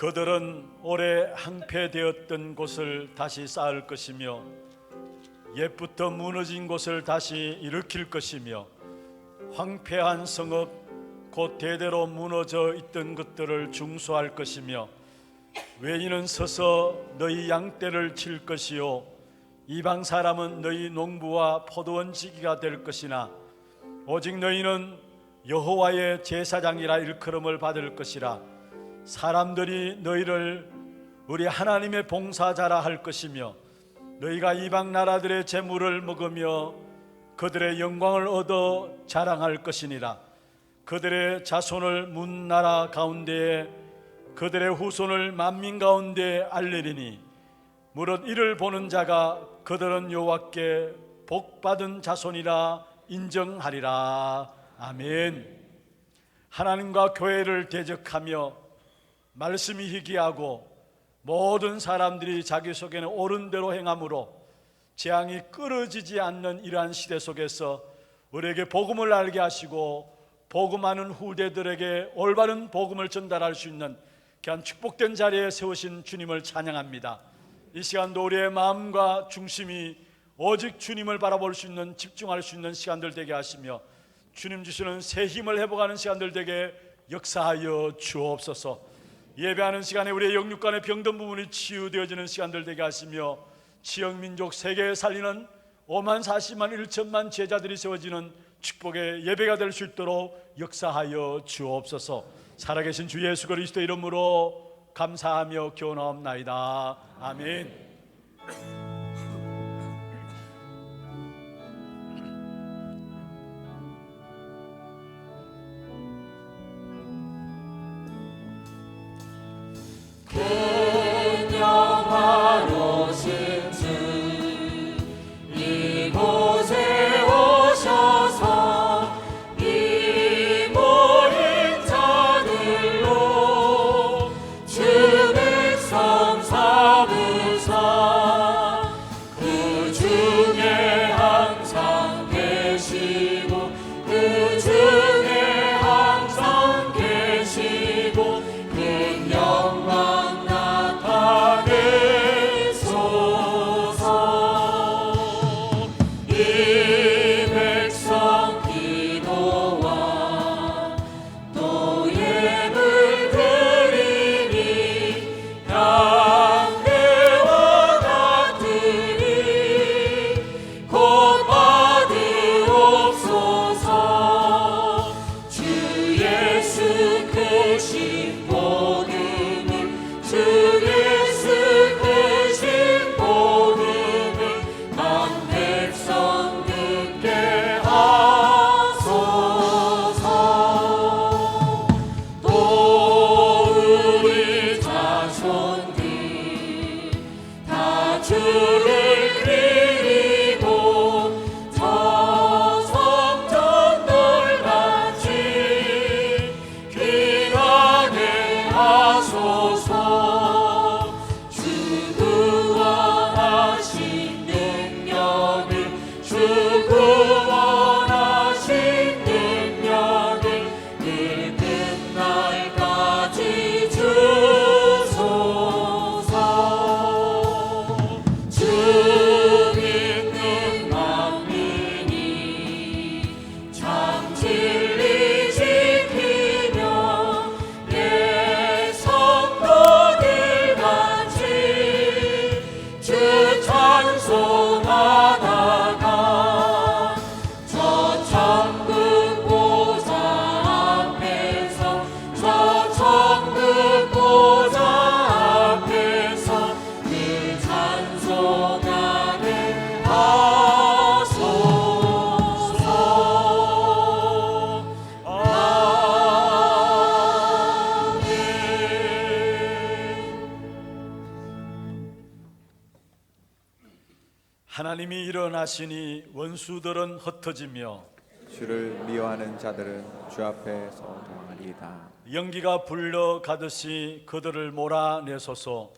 그들은 오래 항폐되었던 곳을 다시 쌓을 것이며 옛부터 무너진 곳을 다시 일으킬 것이며 황폐한 성읍 곧 대대로 무너져 있던 것들을 중수할 것이며 외인은 서서 너희 양떼를 칠 것이요 이방 사람은 너희 농부와 포도원 지기가 될 것이나 오직 너희는 여호와의 제사장이라 일컬음을 받을 것이라. 사람들이 너희를 우리 하나님의 봉사자라 할 것이며 너희가 이방 나라들의 재물을 먹으며 그들의 영광을 얻어 자랑할 것이니라. 그들의 자손을 문 나라 가운데에 그들의 후손을 만민 가운데 알리리니 무릇 이를 보는 자가 그들은 여호와께 복받은 자손이라 인정하리라. 아멘. 하나님과 교회를 대적하며 말씀이 희귀하고 모든 사람들이 자기 속에는 옳은 대로 행함으로 재앙이 끊어지지 않는 이러한 시대 속에서 우리에게 복음을 알게 하시고 복음하는 후대들에게 올바른 복음을 전달할 수 있는 귀한 축복된 자리에 세우신 주님을 찬양합니다. 이 시간도 우리의 마음과 중심이 오직 주님을 바라볼 수 있는, 집중할 수 있는 시간들 되게 하시며 주님 주시는 새 힘을 회복하는 시간들 되게 역사하여 주옵소서. 예배하는 시간에 우리의 영육간의 병든 부분이 치유되어지는 시간들 되게 하시며 지역민족 세계에 살리는 5만 40만 1천만 제자들이 세워지는 축복의 예배가 될 수 있도록 역사하여 주옵소서. 살아계신 주 예수 그리스도 이름으로 감사하며 기원하옵나이다. 아멘. 영화로신 주 이곳에 오셔서 이 모인 자들로 주 백성 삼으사 그 중에 항상 계시고 그 중에 항상 계시고 그 영광 하나님이 일어나시니 원수들은 흩어지며 주를 미워하는 자들은 주 앞에 성통하리이다. 연기가 불러가듯이 그들을 몰아내소서.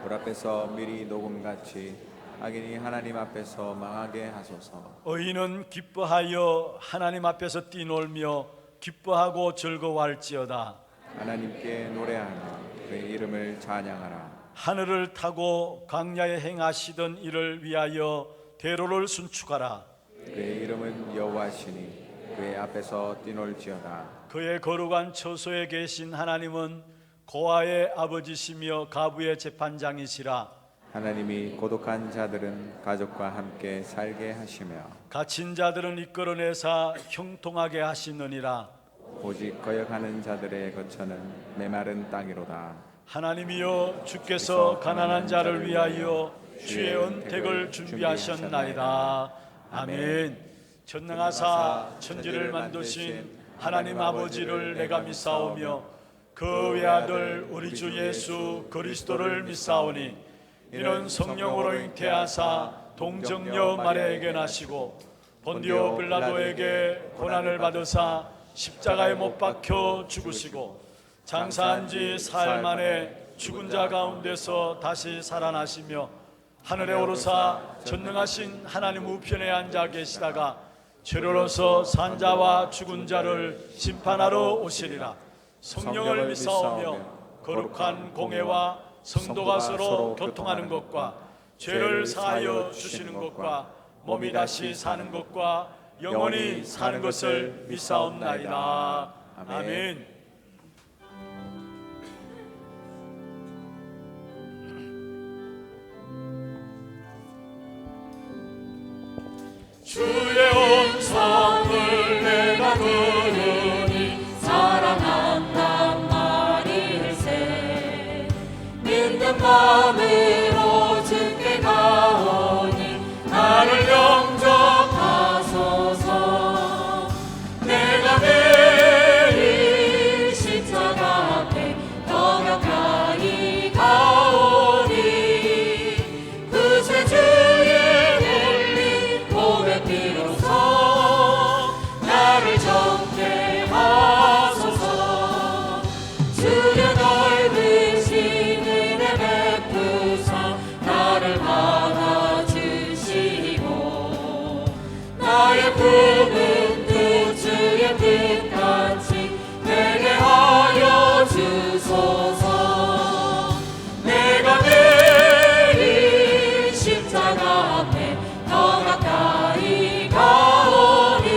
불 앞에서 미리 녹음같이 악인이 하나님 앞에서 망하게 하소서. 의인은 기뻐하여 하나님 앞에서 뛰놀며 기뻐하고 즐거워할지어다. 하나님께 노래하며 그의 이름을 찬양하라. 하늘을 타고 광야에 행하시던 이를 위하여 대로를 순축하라. 그의 이름은 여호와시니 그의 앞에서 뛰놀지어다. 그의 거룩한 처소에 계신 하나님은 고아의 아버지시며 가부의 재판장이시라. 하나님이 고독한 자들은 가족과 함께 살게 하시며 갇힌 자들은 이끌어내사 형통하게 하시느니라. 오직 거역하는 자들의 거처는 메마른 땅이로다. 하나님이여 주께서 가난한 자를 위하여 주의 은택을 준비하셨나이다. 아멘. 전능하사 천지를 만드신 하나님 아버지를 내가 믿사오며 그 외아들 우리 주 예수 그리스도를 믿사오니 이는 성령으로 잉태하사 동정녀 마리아에게 나시고 본디오 빌라도에게 고난을 받으사 십자가에 못 박혀 죽으시고 장사한 지 사흘 만에 죽은 자 가운데서 다시 살아나시며 하늘에 오르사 전능하신 하나님 우편에 앉아 계시다가 죄로서 산 자와 죽은 자를 심판하러 오시리라. 성령을 믿사오며 거룩한 공회와 성도가 서로 교통하는 것과 죄를 사하여 주시는 것과 몸이 다시 사는 것과 영원히 사는 것을 믿사옵나이다. 아멘. 주의 음성을 내가 들으니 사랑한단 말일세. 믿는 마음으로 주께 가오니 나를 영접하소서. 내가 매일 십자가 앞에 더 가까이 가오니 그 죄 주의 나를 정케 하소서. 주의 넓으신 은혜 베푸사 나를 안아주시고 나의 품은 뜻 주의 뜻같이 내게 하여 주소서. 내가 매일 십자가 앞에 더 가까이 가오니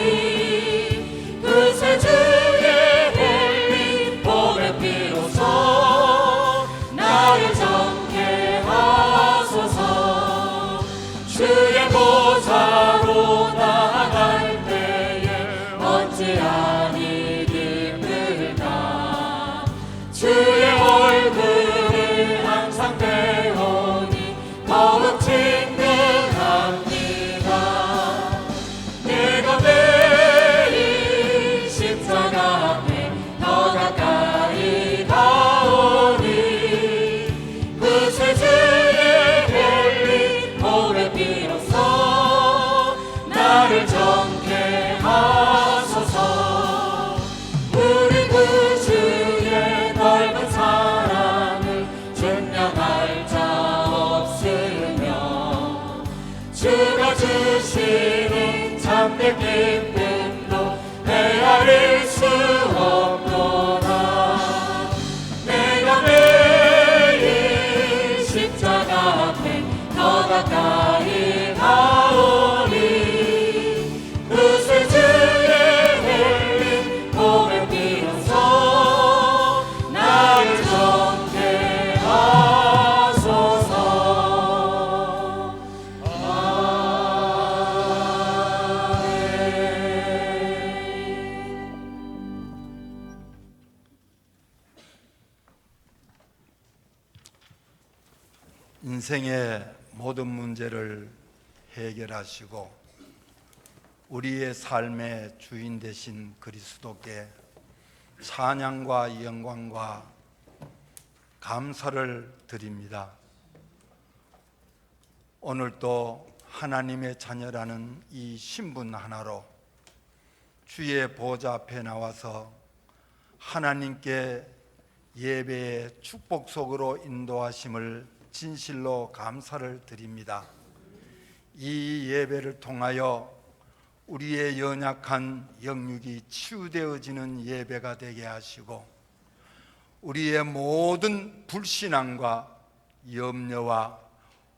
그새 주의 흘린 복의 피로써 나를 정케 하소서. 주의 보좌로 나아갈 때에 어찌하니 기쁠까. 주의 얼굴을 항상 배우니 더욱 친근합니다. 내가 매일 십자가 앞에 더 가까이 가오니 그새 주의 흘린 복의 피로써 나를 정케 하소서. 우리 구주의 넓은 사랑을 증명할 자 없으며 주가 주시는 참된 기쁨도 헤아릴 수 없도다. 내가 매일 십자가 앞에 더 가까이 가오니 그새 주의 흘린 복의 피로써 나를 정케 하소서. 인생의 모든 문제를 해결하시고 우리의 삶의 주인 되신 그리스도께 찬양과 영광과 감사를 드립니다. 오늘도 하나님의 자녀라는 이 신분 하나로 주의 보좌 앞에 나와서 하나님께 예배의 축복 속으로 인도하심을 진실로 감사를 드립니다. 이 예배를 통하여 우리의 연약한 영육이 치유되어지는 예배가 되게 하시고 우리의 모든 불신앙과 염려와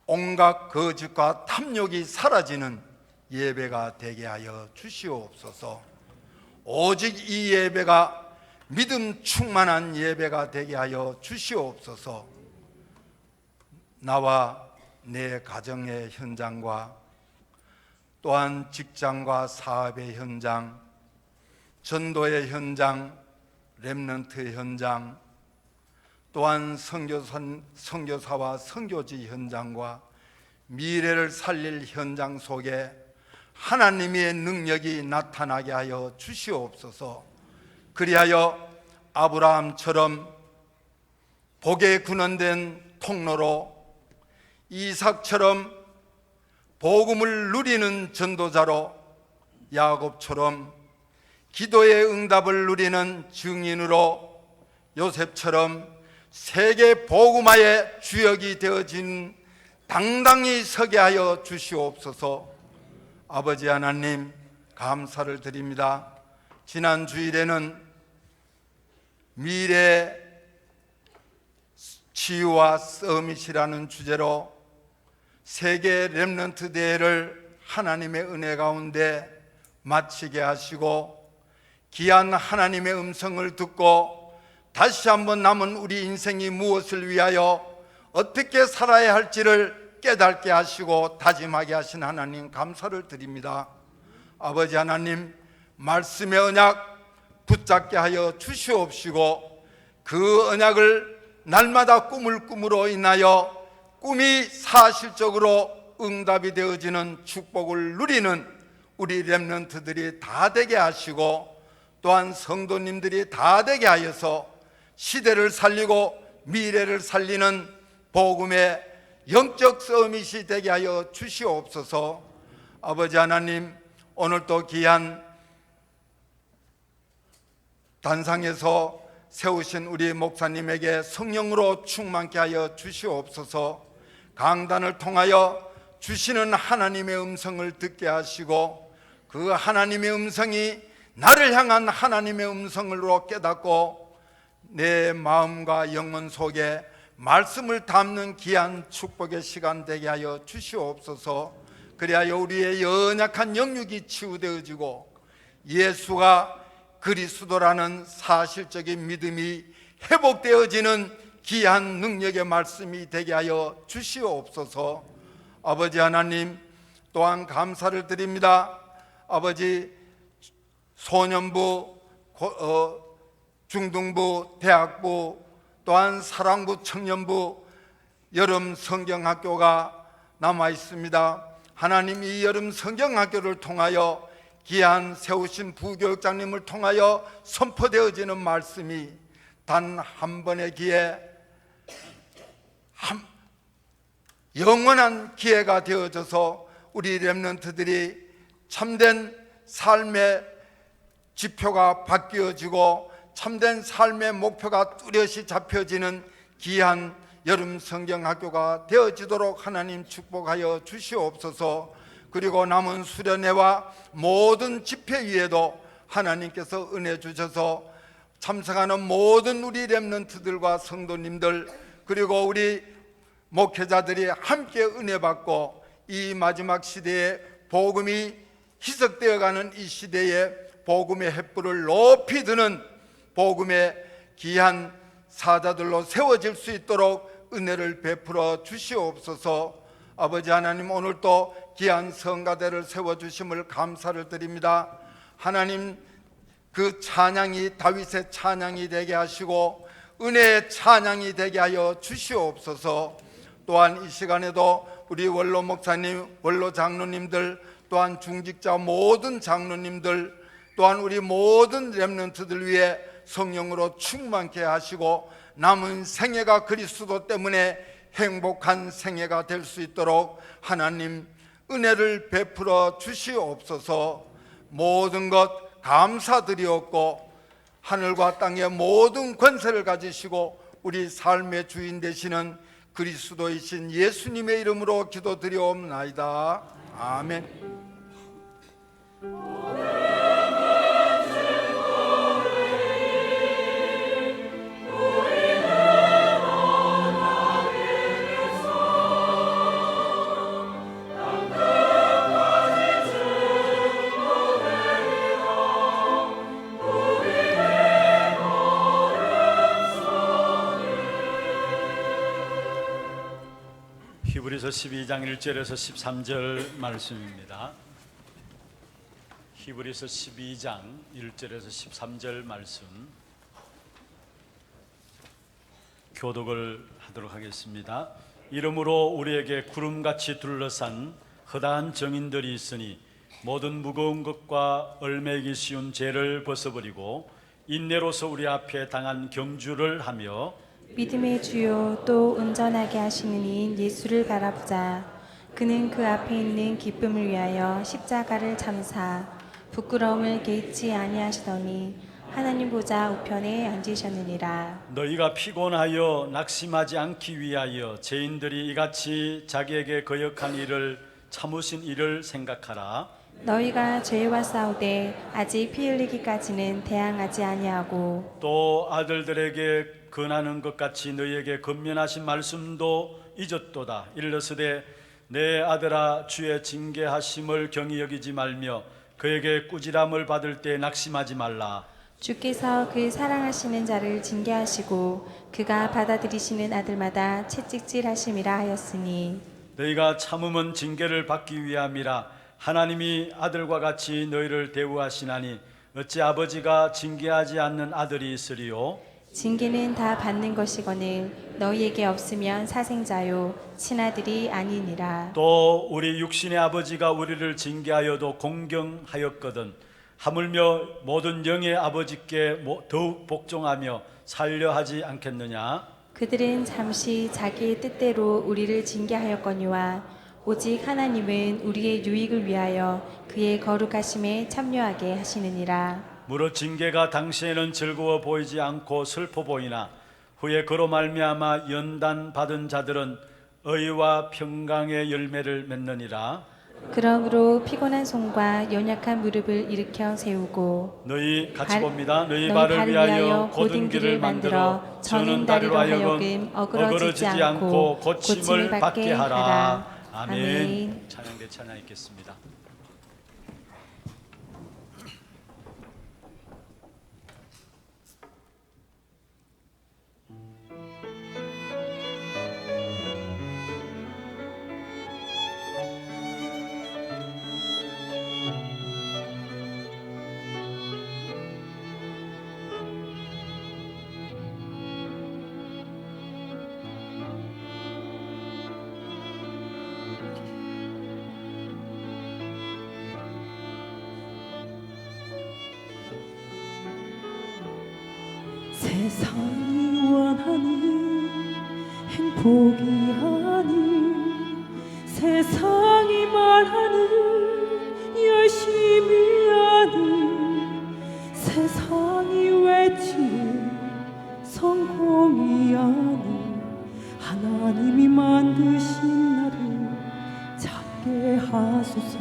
온갖 거짓과 탐욕이 사라지는 예배가 되게 하여 주시옵소서. 오직 이 예배가 믿음 충만한 예배가 되게 하여 주시옵소서. 나와 내 가정의 현장과 또한 직장과 사업의 현장, 전도의 현장, 렘넌트 현장, 또한 선교사와 선교지 현장과 미래를 살릴 현장 속에 하나님의 능력이 나타나게 하여 주시옵소서. 그리하여 아브라함처럼 복에 근원된 통로로, 이삭처럼 복음을 누리는 전도자로, 야곱처럼 기도의 응답을 누리는 증인으로, 요셉처럼 세계 복음화의 주역이 되어진 당당히 서게 하여 주시옵소서. 아버지 하나님, 감사를 드립니다. 지난 주일에는 미래 치유와 서밋이라는 주제로 세계 렘넌트 대회를 하나님의 은혜 가운데 마치게 하시고, 귀한 하나님의 음성을 듣고 다시 한번 남은 우리 인생이 무엇을 위하여 어떻게 살아야 할지를 깨닫게 하시고 다짐하게 하신 하나님, 감사를 드립니다. 아버지 하나님, 말씀의 언약 붙잡게 하여 주시옵시고, 그 언약을 날마다 꿈을 꿈으로 인하여 꿈이 사실적으로 응답이 되어지는 축복을 누리는 우리 렘넌트들이 다 되게 하시고, 또한 성도님들이 다 되게 하여서 시대를 살리고 미래를 살리는 복음의 영적 서밋이 되게 하여 주시옵소서. 아버지 하나님, 오늘도 귀한 단상에서 세우신 우리 목사님에게 성령으로 충만케 하여 주시옵소서. 강단을 통하여 주시는 하나님의 음성을 듣게 하시고, 그 하나님의 음성이 나를 향한 하나님의 음성으로 깨닫고 내 마음과 영혼 속에 말씀을 담는 귀한 축복의 시간 되게 하여 주시옵소서. 그리하여 우리의 연약한 영육이 치유되어지고 예수가 그리스도라는 사실적인 믿음이 회복되어지는 귀한 능력의 말씀이 되게 하여 주시옵소서. 아버지 하나님, 또한 감사를 드립니다. 아버지, 소년부, 중등부, 대학부, 또한 사랑부, 청년부, 여름 성경학교가 남아 있습니다. 하나님, 이 여름 성경학교를 통하여 귀한 세우신 부교육장님을 통하여 선포되어지는 말씀이 단 한 번의 기회, 영원한 기회가 되어져서 우리 렘넌트들이 참된 삶의 지표가 바뀌어지고 참된 삶의 목표가 뚜렷이 잡혀지는 귀한 여름 성경학교가 되어지도록 하나님 축복하여 주시옵소서. 그리고 남은 수련회와 모든 집회 위에도 하나님께서 은혜 주셔서 참석하는 모든 우리 렘넌트들과 성도님들, 그리고 우리 목회자들이 함께 은혜 받고 이 마지막 시대에 복음이 희석되어가는 이 시대에 복음의 횃불을 높이 드는 복음의 귀한 사자들로 세워질 수 있도록 은혜를 베풀어 주시옵소서. 아버지 하나님, 오늘도 귀한 성가대를 세워주심을 감사를 드립니다. 하나님, 그 찬양이 다윗의 찬양이 되게 하시고 은혜의 찬양이 되게 하여 주시옵소서. 또한 이 시간에도 우리 원로 목사님, 원로 장로님들, 또한 중직자 모든 장로님들, 또한 우리 모든 렘넌트들 위해 성령으로 충만케 하시고 남은 생애가 그리스도 때문에 행복한 생애가 될 수 있도록 하나님 은혜를 베풀어 주시옵소서. 모든 것 감사드리옵고 하늘과 땅의 모든 권세를 가지시고 우리 삶의 주인 되시는 그리스도이신 예수님의 이름으로 기도드리옵나이다. 아멘. 우리 히브리서 12장 1절에서 13절 말씀입니다. 히브리서 12장 1절에서 13절 말씀 교독을 하도록 하겠습니다. 이러므로 우리에게 구름같이 둘러싼 허다한 정인들이 있으니 모든 무거운 것과 얼매기 쉬운 죄를 벗어버리고 인내로서 우리 앞에 당한 경주를 하며 믿음의 주요 또 온전하게 하시는 이인 예수를 바라보자. 그는 그 앞에 있는 기쁨을 위하여 십자가를 참사 부끄러움을 개의치 아니하시더니 하나님 보좌 우편에 앉으셨느니라. 너희가 피곤하여 낙심하지 않기 위하여 죄인들이 이같이 자기에게 거역한 일을 참으신 이를 생각하라. 너희가 죄와 싸우되 아직 피 흘리기까지는 대항하지 아니하고 또 아들들에게 권하는 것 같이 너희에게 권면하신 말씀도 잊었도다. 일러스되 내 아들아 주의 징계하심을 경히 여기지 말며 그에게 꾸지람을 받을 때 낙심하지 말라. 주께서 그 사랑하시는 자를 징계하시고 그가 받아들이시는 아들마다 채찍질하심이라 하였으니 너희가 참음은 징계를 받기 위함이라. 하나님이 아들과 같이 너희를 대우하시나니 어찌 아버지가 징계하지 않는 아들이 있으리요? 징계는 다 받는 것이거늘 너희에게 없으면 사생자요 친아들이 아니니라. 또 우리 육신의 아버지가 우리를 징계하여도 공경하였거든 하물며 모든 영의 아버지께 더욱 복종하며 살려 하지 않겠느냐? 그들은 잠시 자기의 뜻대로 우리를 징계하였거니와 오직 하나님은 우리의 유익을 위하여 그의 거룩하심에 참여하게 하시느니라. 무릇 징계가 당시에는 즐거워 보이지 않고 슬퍼 보이나 후에 그로 말미암아 연단 받은 자들은 의와 평강의 열매를 맺느니라. 그러므로 피곤한 손과 연약한 무릎을 일으켜 세우고 너희 같이 발- 봅니다. 너희 너희 발을 발을 위하여 위하여 곧은 길을 만들어 저는 다리로 하여금 어그러지지 않고 고침을 받게 하라. 아멘. 찬양대 찬양 있겠습니다. 세상이 원하는 행복이 아닌 세상이 말하는 열심이 아닌 세상이 외치는 성공이 아닌 하나님이 만드신 나를 찾게 하소서.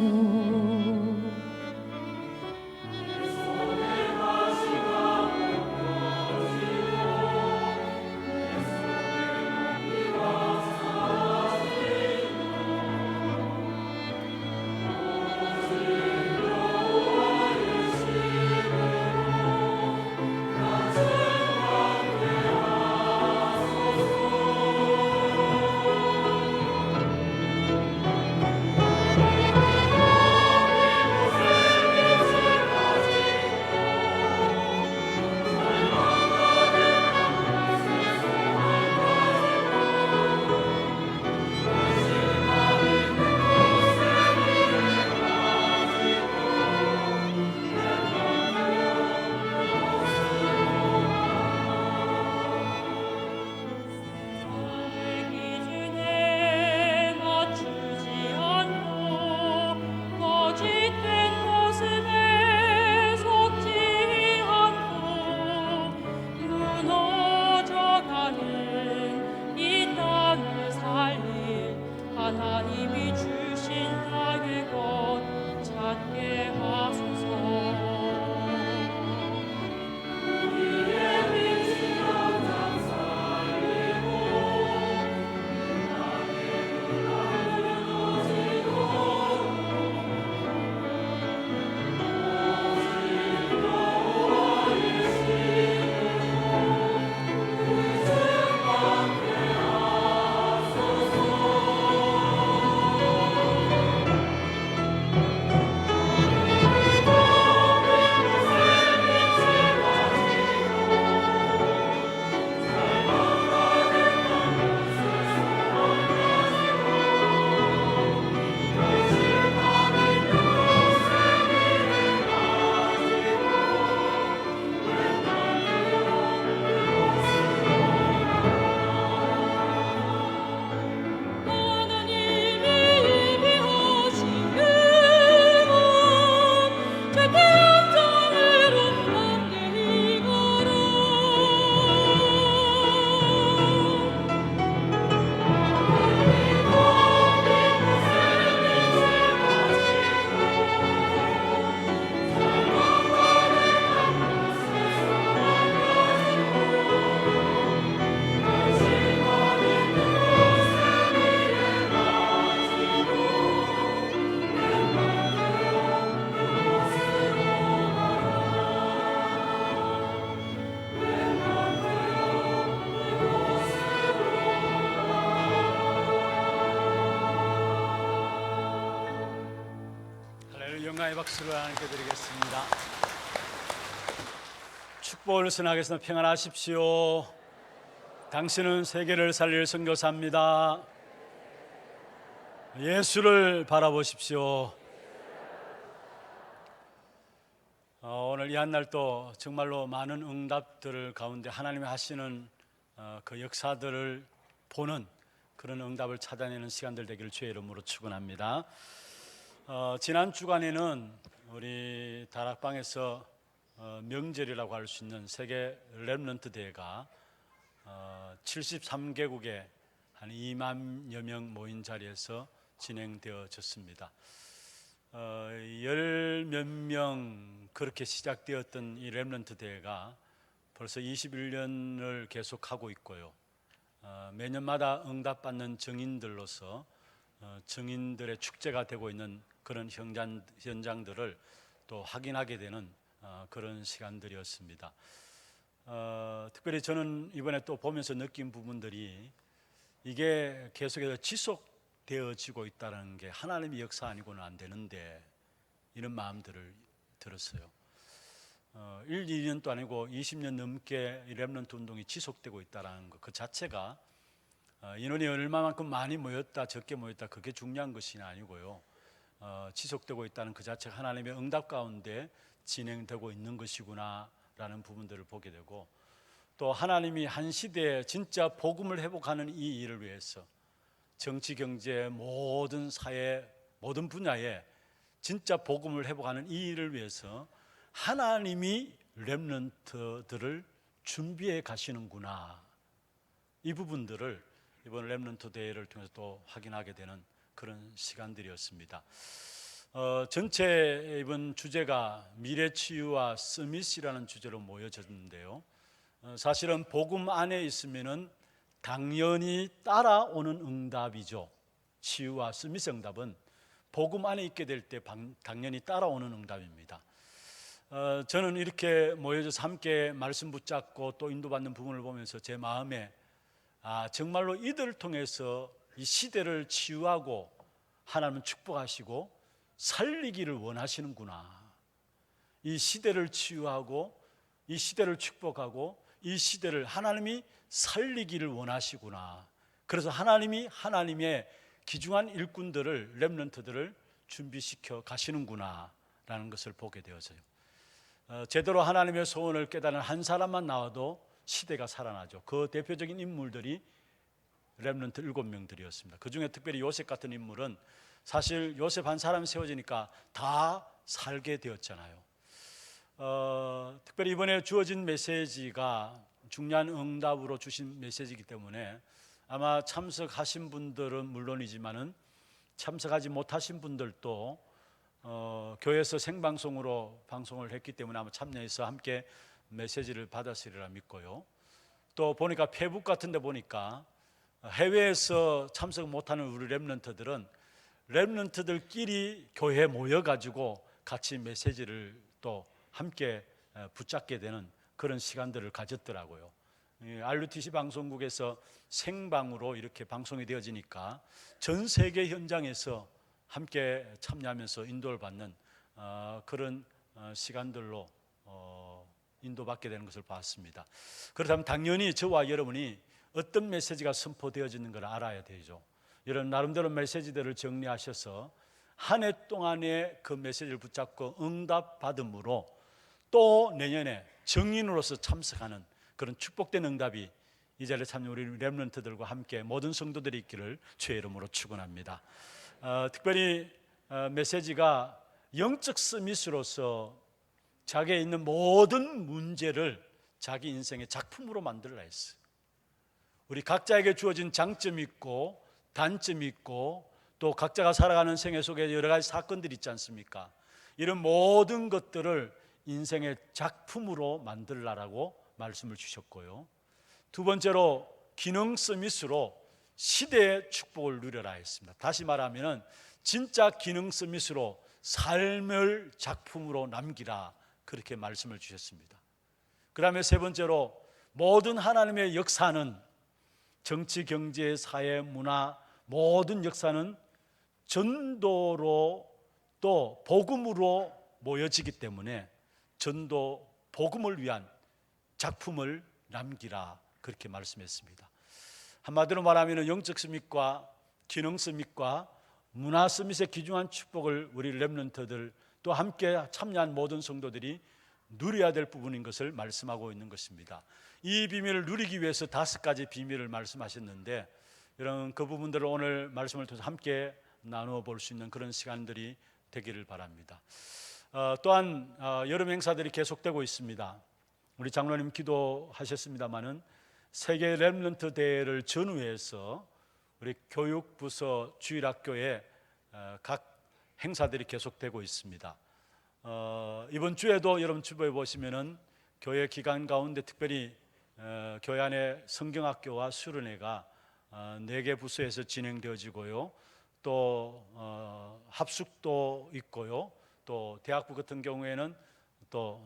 영광의 박수를 하나님께 드리겠습니다. 축복을 선하겠습니다. 평안하십시오. 당신은 세계를 살릴 선교사입니다. 예수를 바라보십시오. 오늘 이 한날도 정말로 많은 응답들 가운데 하나님이 하시는 그 역사들을 보는 그런 응답을 찾아내는 시간들 되기를 주의 이름으로 축원합니다. 지난 주간에는 우리 다락방에서 명절이라고 할 수 있는 세계 렘넌트 대회가 73개국에 한 2만여 명 모인 자리에서 진행되어졌습니다. 10몇 명 그렇게 시작되었던 이 렘넌트 대회가 벌써 21년을 계속하고 있고요. 매년마다 응답받는 증인들로서 증인들의 축제가 되고 있는 그런 현장들을 또 확인하게 되는 그런 시간들이었습니다. 특별히 저는 이번에 또 보면서 느낀 부분들이 이게 계속해서 지속되어지고 있다는 게 하나님의 역사 아니고는 안 되는데 이런 마음들을 들었어요. 1, 2년도 아니고 20년 넘게 이 렘넌트 운동이 지속되고 있다는 것 그 자체가 인원이 얼마만큼 많이 모였다 적게 모였다 그게 중요한 것이 아니고요. 지속되고 있다는 그 자체가 하나님의 응답 가운데 진행되고 있는 것이구나 라는 부분들을 보게 되고, 또 하나님이 한 시대에 진짜 복음을 회복하는 이 일을 위해서 정치, 경제, 모든 사회, 모든 분야에 진짜 복음을 회복하는 이 일을 위해서 하나님이 렘넌트들을 준비해 가시는구나, 이 부분들을 이번 렘넌트 대회를 통해서 또 확인하게 되는 그런 시간들이었습니다. 전체 이번 주제가 미래치유와 서밋이라는 주제로 모여졌는데요. 사실은 복음 안에 있으면은 당연히 따라오는 응답이죠. 치유와 서밋 응답은 복음 안에 있게 될 때 당연히 따라오는 응답입니다. 저는 이렇게 모여져서 함께 말씀 붙잡고 또 인도받는 부분을 보면서 제 마음에 정말로 이들을 통해서 이 시대를 치유하고 하나님은 축복하시고 살리기를 원하시는구나. 이 시대를 치유하고 이 시대를 축복하고 이 시대를 하나님이 살리기를 원하시구나. 그래서 하나님이 하나님의 귀중한 일꾼들을, 렘넌트들을 준비시켜 가시는구나 라는 것을 보게 되어서요. 제대로 하나님의 소원을 깨달은 한 사람만 나와도 시대가 살아나죠. 그 대표적인 인물들이 렘넌트 7명들이었습니다. 그 중에 특별히 요셉 같은 인물은 사실 요셉 한 사람이 세워지니까 다 살게 되었잖아요. 특별히 이번에 주어진 메시지가 중요한 응답으로 주신 메시지이기 때문에 아마 참석하신 분들은 물론이지만은 참석하지 못하신 분들도 교회에서 생방송으로 방송을 했기 때문에 아마 참여해서 함께 메시지를 받았으리라 믿고요. 또 보니까 페북 같은 데 보니까 해외에서 참석 못하는 우리 렘넌트들끼리 교회에 모여가지고 같이 메시지를 또 함께 붙잡게 되는 그런 시간들을 가졌더라고요. RUTC 방송국에서 생방으로 이렇게 방송이 되어지니까 전 세계 현장에서 함께 참여하면서 인도를 받는 그런 시간들로 인도받게 되는 것을 봤습니다. 그렇다면 당연히 저와 여러분이 어떤 메시지가 선포되어지는 걸 알아야 되죠. 이런 나름대로 메시지들을 정리하셔서 한 해 동안의 그 메시지를 붙잡고 응답받음으로 또 내년에 정인으로서 참석하는 그런 축복된 응답이 이 자리에 참여 우리 렘넌트들과 함께 모든 성도들이 있기를 주의 이름으로 축원합니다. 특별히 메시지가 영적 서밋으로서 자기에 있는 모든 문제를 자기 인생의 작품으로 만들라 했어요. 우리 각자에게 주어진 장점이 있고 단점이 있고 또 각자가 살아가는 생애 속에 여러 가지 사건들이 있지 않습니까? 이런 모든 것들을 인생의 작품으로 만들라라고 말씀을 주셨고요. 두 번째로 기능 서밋으로 시대의 축복을 누려라 했습니다. 다시 말하면 진짜 기능 서밋으로 삶을 작품으로 남기라, 그렇게 말씀을 주셨습니다. 그 다음에 세 번째로 모든 하나님의 역사는 정치, 경제, 사회, 문화 모든 역사는 전도로 또 복음으로 모여지기 때문에 전도 복음을 위한 작품을 남기라 그렇게 말씀했습니다. 한마디로 말하면 영적 서밋과 기능 서밋과 문화 서밋의 귀중한 축복을 우리 렘넌트들 또 함께 참여한 모든 성도들이 누려야 될 부분인 것을 말씀하고 있는 것입니다. 이 비밀을 누리기 위해서 5가지 비밀을 말씀하셨는데 이런 그 부분들을 오늘 말씀을 통해서 함께 나누어 볼 수 있는 그런 시간들이 되기를 바랍니다. 또한 여름 행사들이 계속되고 있습니다. 우리 장로님 기도하셨습니다마는 세계 렘넌트 대회를 전후해서 우리 교육부서 주일학교에 각 행사들이 계속되고 있습니다. 이번 주에도 여러분 주보에 보시면은 교회 기간 가운데 특별히 교회 안에 성경학교와 수련회가 4개 부서에서 진행되어지고요. 또 합숙도 있고요. 또 대학부 같은 경우에는 또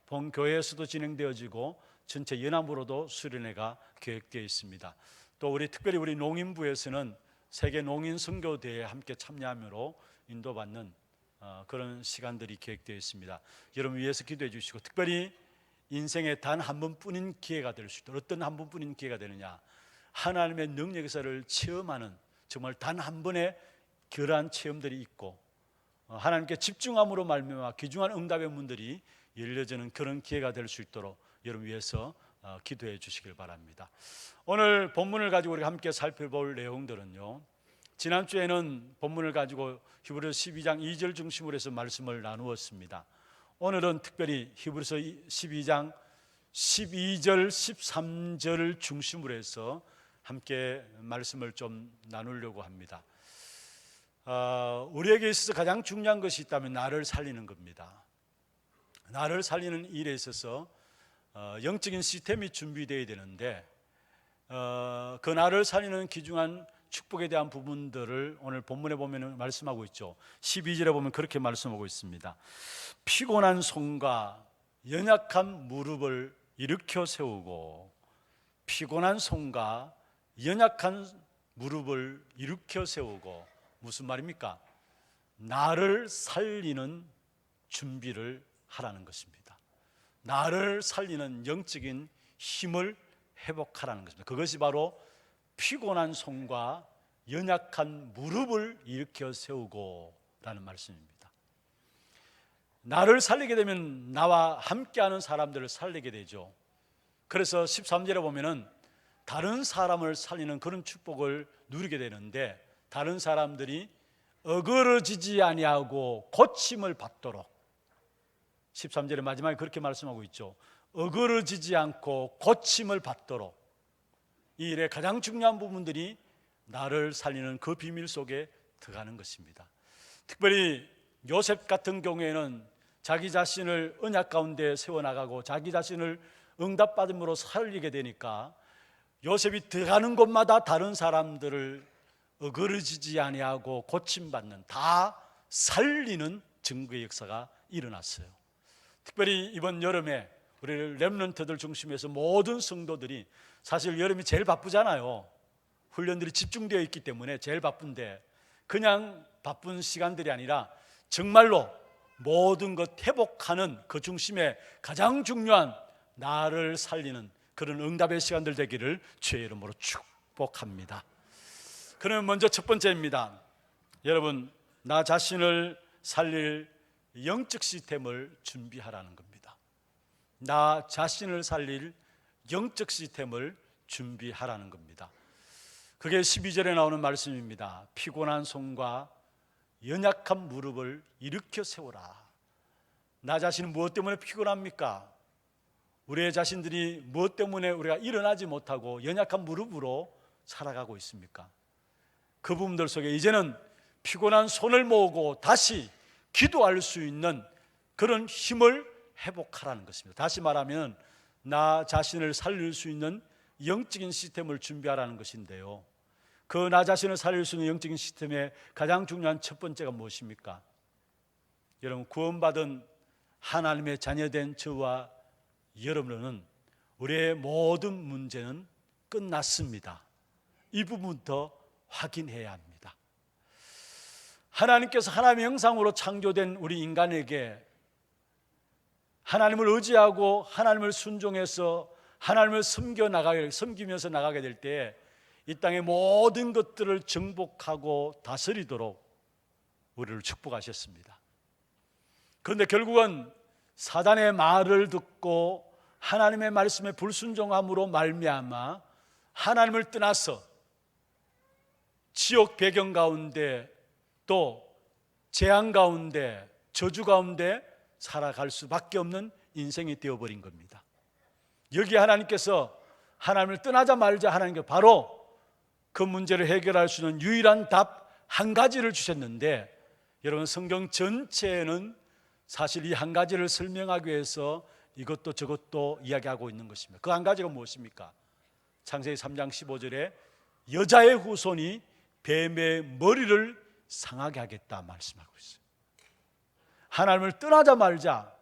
본교회에서도 진행되어지고 전체 연합으로도 수련회가 계획되어 있습니다. 또 우리 특별히 우리 농인부에서는 세계 농인 선교대회에 함께 참여함으로 인도받는 그런 시간들이 계획되어 있습니다. 여러분 위해서 기도해 주시고 특별히 인생에 단 한 번뿐인 기회가 될 수 있도록 어떤 한 번뿐인 기회가 되느냐 하나님의 능력에서를 체험하는 정말 단 한 번의 그러한 체험들이 있고 하나님께 집중함으로 말미암아 귀중한 응답의 문들이 열려지는 그런 기회가 될 수 있도록 여러분 위해서 기도해 주시길 바랍니다. 오늘 본문을 가지고 우리가 함께 살펴볼 내용들은요, 지난주에는 본문을 가지고 히브리서 12장 2절 중심으로 해서 말씀을 나누었습니다. 오늘은 특별히 히브리서 12장 12절 13절을 중심으로 해서 함께 말씀을 좀 나누려고 합니다. 우리에게 있어서 가장 중요한 것이 있다면 나를 살리는 겁니다. 나를 살리는 일에 있어서 영적인 시스템이 준비되어야 되는데 그 나를 살리는 귀중한 축복에 대한 부분들을 오늘 본문에 보면 말씀하고 있죠. 12절에 보면 그렇게 말씀하고 있습니다. 피곤한 손과 연약한 무릎을 일으켜 세우고, 피곤한 손과 연약한 무릎을 일으켜 세우고, 무슨 말입니까? 나를 살리는 준비를 하라는 것입니다. 나를 살리는 영적인 힘을 회복하라는 것입니다. 그것이 바로 피곤한 손과 연약한 무릎을 일으켜 세우고 라는 말씀입니다. 나를 살리게 되면 나와 함께하는 사람들을 살리게 되죠. 그래서 13절에 보면은 다른 사람을 살리는 그런 축복을 누리게 되는데, 다른 사람들이 어그러지지 아니하고 고침을 받도록, 13절의 마지막에 그렇게 말씀하고 있죠. 어그러지지 않고 고침을 받도록. 이 일의 가장 중요한 부분들이 나를 살리는 그 비밀 속에 들어가는 것입니다. 특별히 요셉 같은 경우에는 자기 자신을 언약 가운데 세워나가고 자기 자신을 응답받음으로 살리게 되니까 요셉이 들어가는 곳마다 다른 사람들을 어그러지지 아니하고 고침받는, 다 살리는 증거의 역사가 일어났어요. 특별히 이번 여름에 우리 렘넌트들 중심에서 모든 성도들이, 사실 여름이 제일 바쁘잖아요. 훈련들이 집중되어 있기 때문에 제일 바쁜데, 그냥 바쁜 시간들이 아니라 정말로 모든 것 회복하는 그 중심에 가장 중요한 나를 살리는 그런 응답의 시간들 되기를 주의 이름으로 축복합니다. 그러면 먼저 첫 번째입니다. 여러분, 나 자신을 살릴 영적 시스템을 준비하라는 겁니다. 나 자신을 살릴 영적 시스템을 준비하라는 겁니다. 그게 12절에 나오는 말씀입니다. 피곤한 손과 연약한 무릎을 일으켜 세우라. 나 자신은 무엇 때문에 피곤합니까? 우리의 자신들이 무엇 때문에 우리가 일어나지 못하고 연약한 무릎으로 살아가고 있습니까? 그 부분들 속에 이제는 피곤한 손을 모으고 다시 기도할 수 있는 그런 힘을 회복하라는 것입니다. 다시 말하면 나 자신을 살릴 수 있는 영적인 시스템을 준비하라는 것인데요, 그 나 자신을 살릴 수 있는 영적인 시스템의 가장 중요한 첫 번째가 무엇입니까? 여러분, 구원받은 하나님의 자녀된 저와 여러분은 우리의 모든 문제는 끝났습니다. 이 부분부터 확인해야 합니다. 하나님께서 하나님의 형상으로 창조된 우리 인간에게 하나님을 의지하고 하나님을 순종해서 하나님을 섬기면서 나가게 될 때 이 땅의 모든 것들을 정복하고 다스리도록 우리를 축복하셨습니다. 그런데 결국은 사단의 말을 듣고 하나님의 말씀에 불순종함으로 말미암아 하나님을 떠나서 지옥 배경 가운데 또 재앙 가운데 저주 가운데 살아갈 수밖에 없는 인생이 되어버린 겁니다. 여기에 하나님께서 하나님을 떠나자 말자 하나님께 바로 그 문제를 해결할 수 있는 유일한 답 한 가지를 주셨는데, 여러분 성경 전체에는 사실 이 한 가지를 설명하기 위해서 이것도 저것도 이야기하고 있는 것입니다. 그 한 가지가 무엇입니까? 창세기 3장 15절에 여자의 후손이 뱀의 머리를 상하게 하겠다 말씀하고 있어요. 하나님을 떠나자 말자,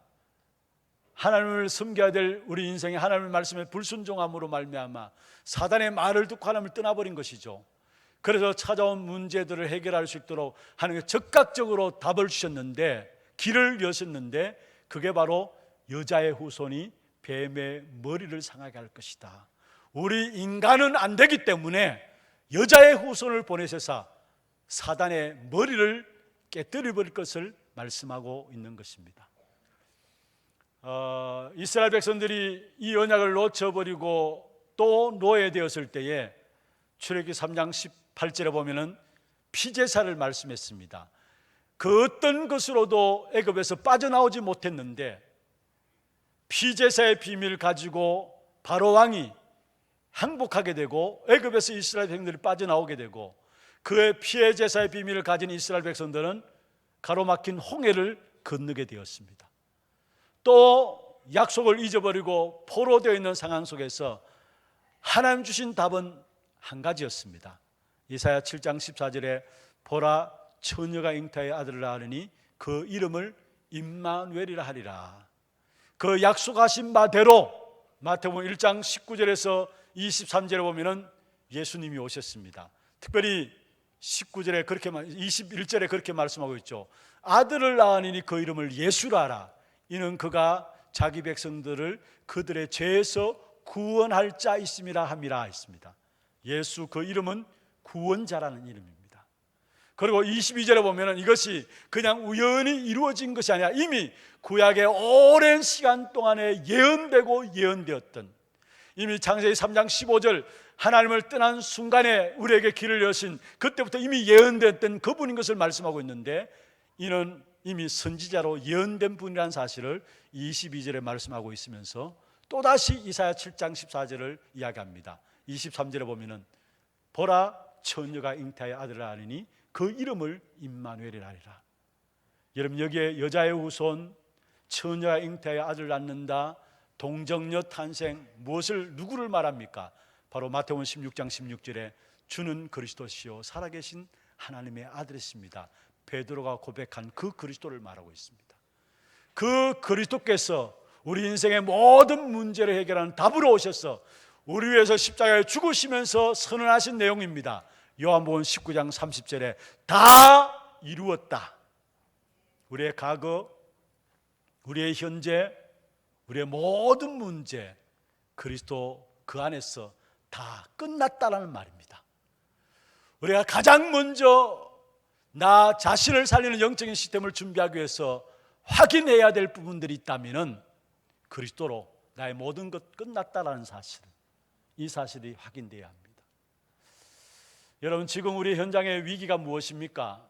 하나님을 섬겨야 될 우리 인생의 하나님의 말씀에 불순종함으로 말미암아 사단의 말을 듣고 하나님을 떠나버린 것이죠. 그래서 찾아온 문제들을 해결할 수 있도록 하나님께서 적극적으로 답을 주셨는데, 길을 여셨는데, 그게 바로 여자의 후손이 뱀의 머리를 상하게 할 것이다. 우리 인간은 안 되기 때문에 여자의 후손을 보내셔서 사단의 머리를 깨뜨려 버릴 것을 말씀하고 있는 것입니다. 이스라엘 백성들이 이 언약을 놓쳐버리고 또 노예되었을 때에 출애굽기 3장 18절에 보면은 피제사를 말씀했습니다. 그 어떤 것으로도 애굽에서 빠져나오지 못했는데 피제사의 비밀을 가지고 바로 왕이 항복하게 되고 애굽에서 이스라엘 백성들이 빠져나오게 되고, 그의 피제사의 비밀을 가진 이스라엘 백성들은 가로막힌 홍해를 건너게 되었습니다. 또 약속을 잊어버리고 포로되어 있는 상황 속에서 하나님 주신 답은 한 가지였습니다. 이사야 7장 14절에 보라 처녀가 잉타의 아들을 낳으니 그 이름을 임마누엘이라 하리라. 그 약속하신 바대로 마태복음 1장 19절에서 23절에 보면은 예수님이 오셨습니다. 특별히 19절에 그렇게 21절에 그렇게 말씀하고 있죠. 아들을 낳으니 그 이름을 예수라 하라. 이는 그가 자기 백성들을 그들의 죄에서 구원할 자 있음이라 함이라 했습니다. 예수 그 이름은 구원자라는 이름입니다. 그리고 22절에 보면 이것이 그냥 우연히 이루어진 것이 아니라 이미 구약의 오랜 시간 동안에 예언되고 예언되었던, 이미 창세기 3장 15절 하나님을 떠난 순간에 우리에게 길을 여신 그때부터 이미 예언됐던 그분인 것을 말씀하고 있는데, 이는 이미 선지자로 예언된 분이라는 사실을 22절에 말씀하고 있으면서 또다시 이사야 7장 14절을 이야기합니다. 23절에 보면은 보라 처녀가 잉타의 아들을 낳으니 그 이름을 임마누엘이라 하리라. 여러분 여기에 여자의 후손, 처녀가 잉타의 아들을 낳는다, 동정녀 탄생, 누구를 말합니까? 바로 마태복음 16장 16절에 주는 그리스도시요 살아계신 하나님의 아들이십니다. 베드로가 고백한 그 그리스도를 말하고 있습니다. 그 그리스도께서 우리 인생의 모든 문제를 해결하는 답으로 오셔서 우리 위해서 십자가에 죽으시면서 선언하신 내용입니다. 요한복음 19장 30절에 다 이루었다. 우리의 과거, 우리의 현재, 우리의 모든 문제, 그리스도 그 안에서 다 끝났다라는 말입니다. 우리가 가장 먼저 나 자신을 살리는 영적인 시스템을 준비하기 위해서 확인해야 될 부분들이 있다면 그리스도로 나의 모든 것 끝났다라는 사실, 이 사실이 확인되어야 합니다. 여러분 지금 우리 현장의 위기가 무엇입니까?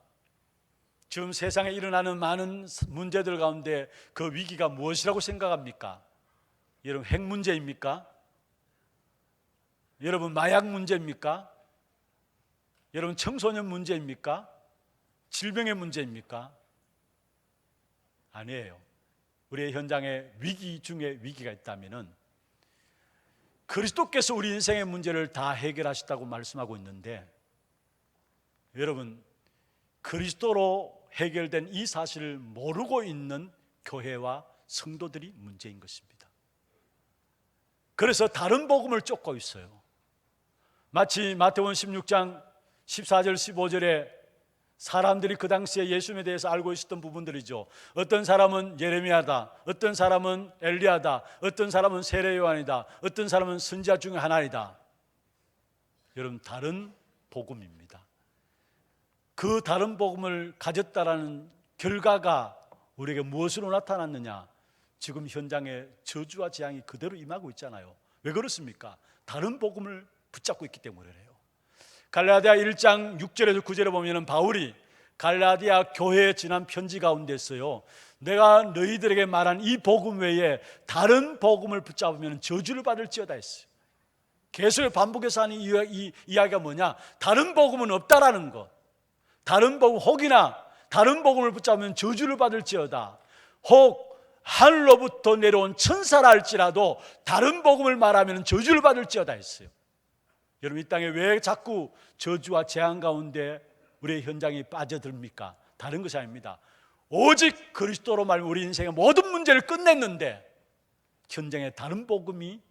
지금 세상에 일어나는 많은 문제들 가운데 그 위기가 무엇이라고 생각합니까? 여러분 핵 문제입니까? 여러분 마약 문제입니까? 여러분 청소년 문제입니까? 질병의 문제입니까? 아니에요. 우리의 현장에 위기 중에 위기가 있다면은 그리스도께서 우리 인생의 문제를 다 해결하셨다고 말씀하고 있는데, 여러분 그리스도로 해결된 이 사실을 모르고 있는 교회와 성도들이 문제인 것입니다. 그래서 다른 복음을 쫓고 있어요. 마치 마태복음 16장 14절 15절에 사람들이 그 당시에 예수님에 대해서 알고 있었던 부분들이죠. 어떤 사람은 예레미야다, 어떤 사람은 엘리야다, 어떤 사람은 세례 요한이다, 어떤 사람은 선지자 중에 하나이다. 여러분, 다른 복음입니다. 그 다른 복음을 가졌다라는 결과가 우리에게 무엇으로 나타났느냐? 지금 현장에 저주와 재앙이 그대로 임하고 있잖아요. 왜 그렇습니까? 다른 복음을 붙잡고 있기 때문에 그래요. 갈라디아 1장 6절에서 9절에 보면 바울이 갈라디아 교회에 지난 편지 가운데 있어요. 내가 너희들에게 말한 이 복음 외에 다른 복음을 붙잡으면 저주를 받을지어다 했어요. 계속 반복해서 하는 이 이야기가 뭐냐? 다른 복음은 없다라는 것. 다른 복음, 혹이나 다른 복음을 붙잡으면 저주를 받을지어다. 혹 하늘로부터 내려온 천사라 할지라도 다른 복음을 말하면 저주를 받을지어다 했어요. 여러분, 이 땅에 왜 자꾸 저주와 재앙 가운데 우리의 현장이 빠져듭니까? 다른 것이 아닙니다. 오직 그리스도로 말하면 우리 인생의 모든 문제를 끝냈는데 현장에 다른 복음이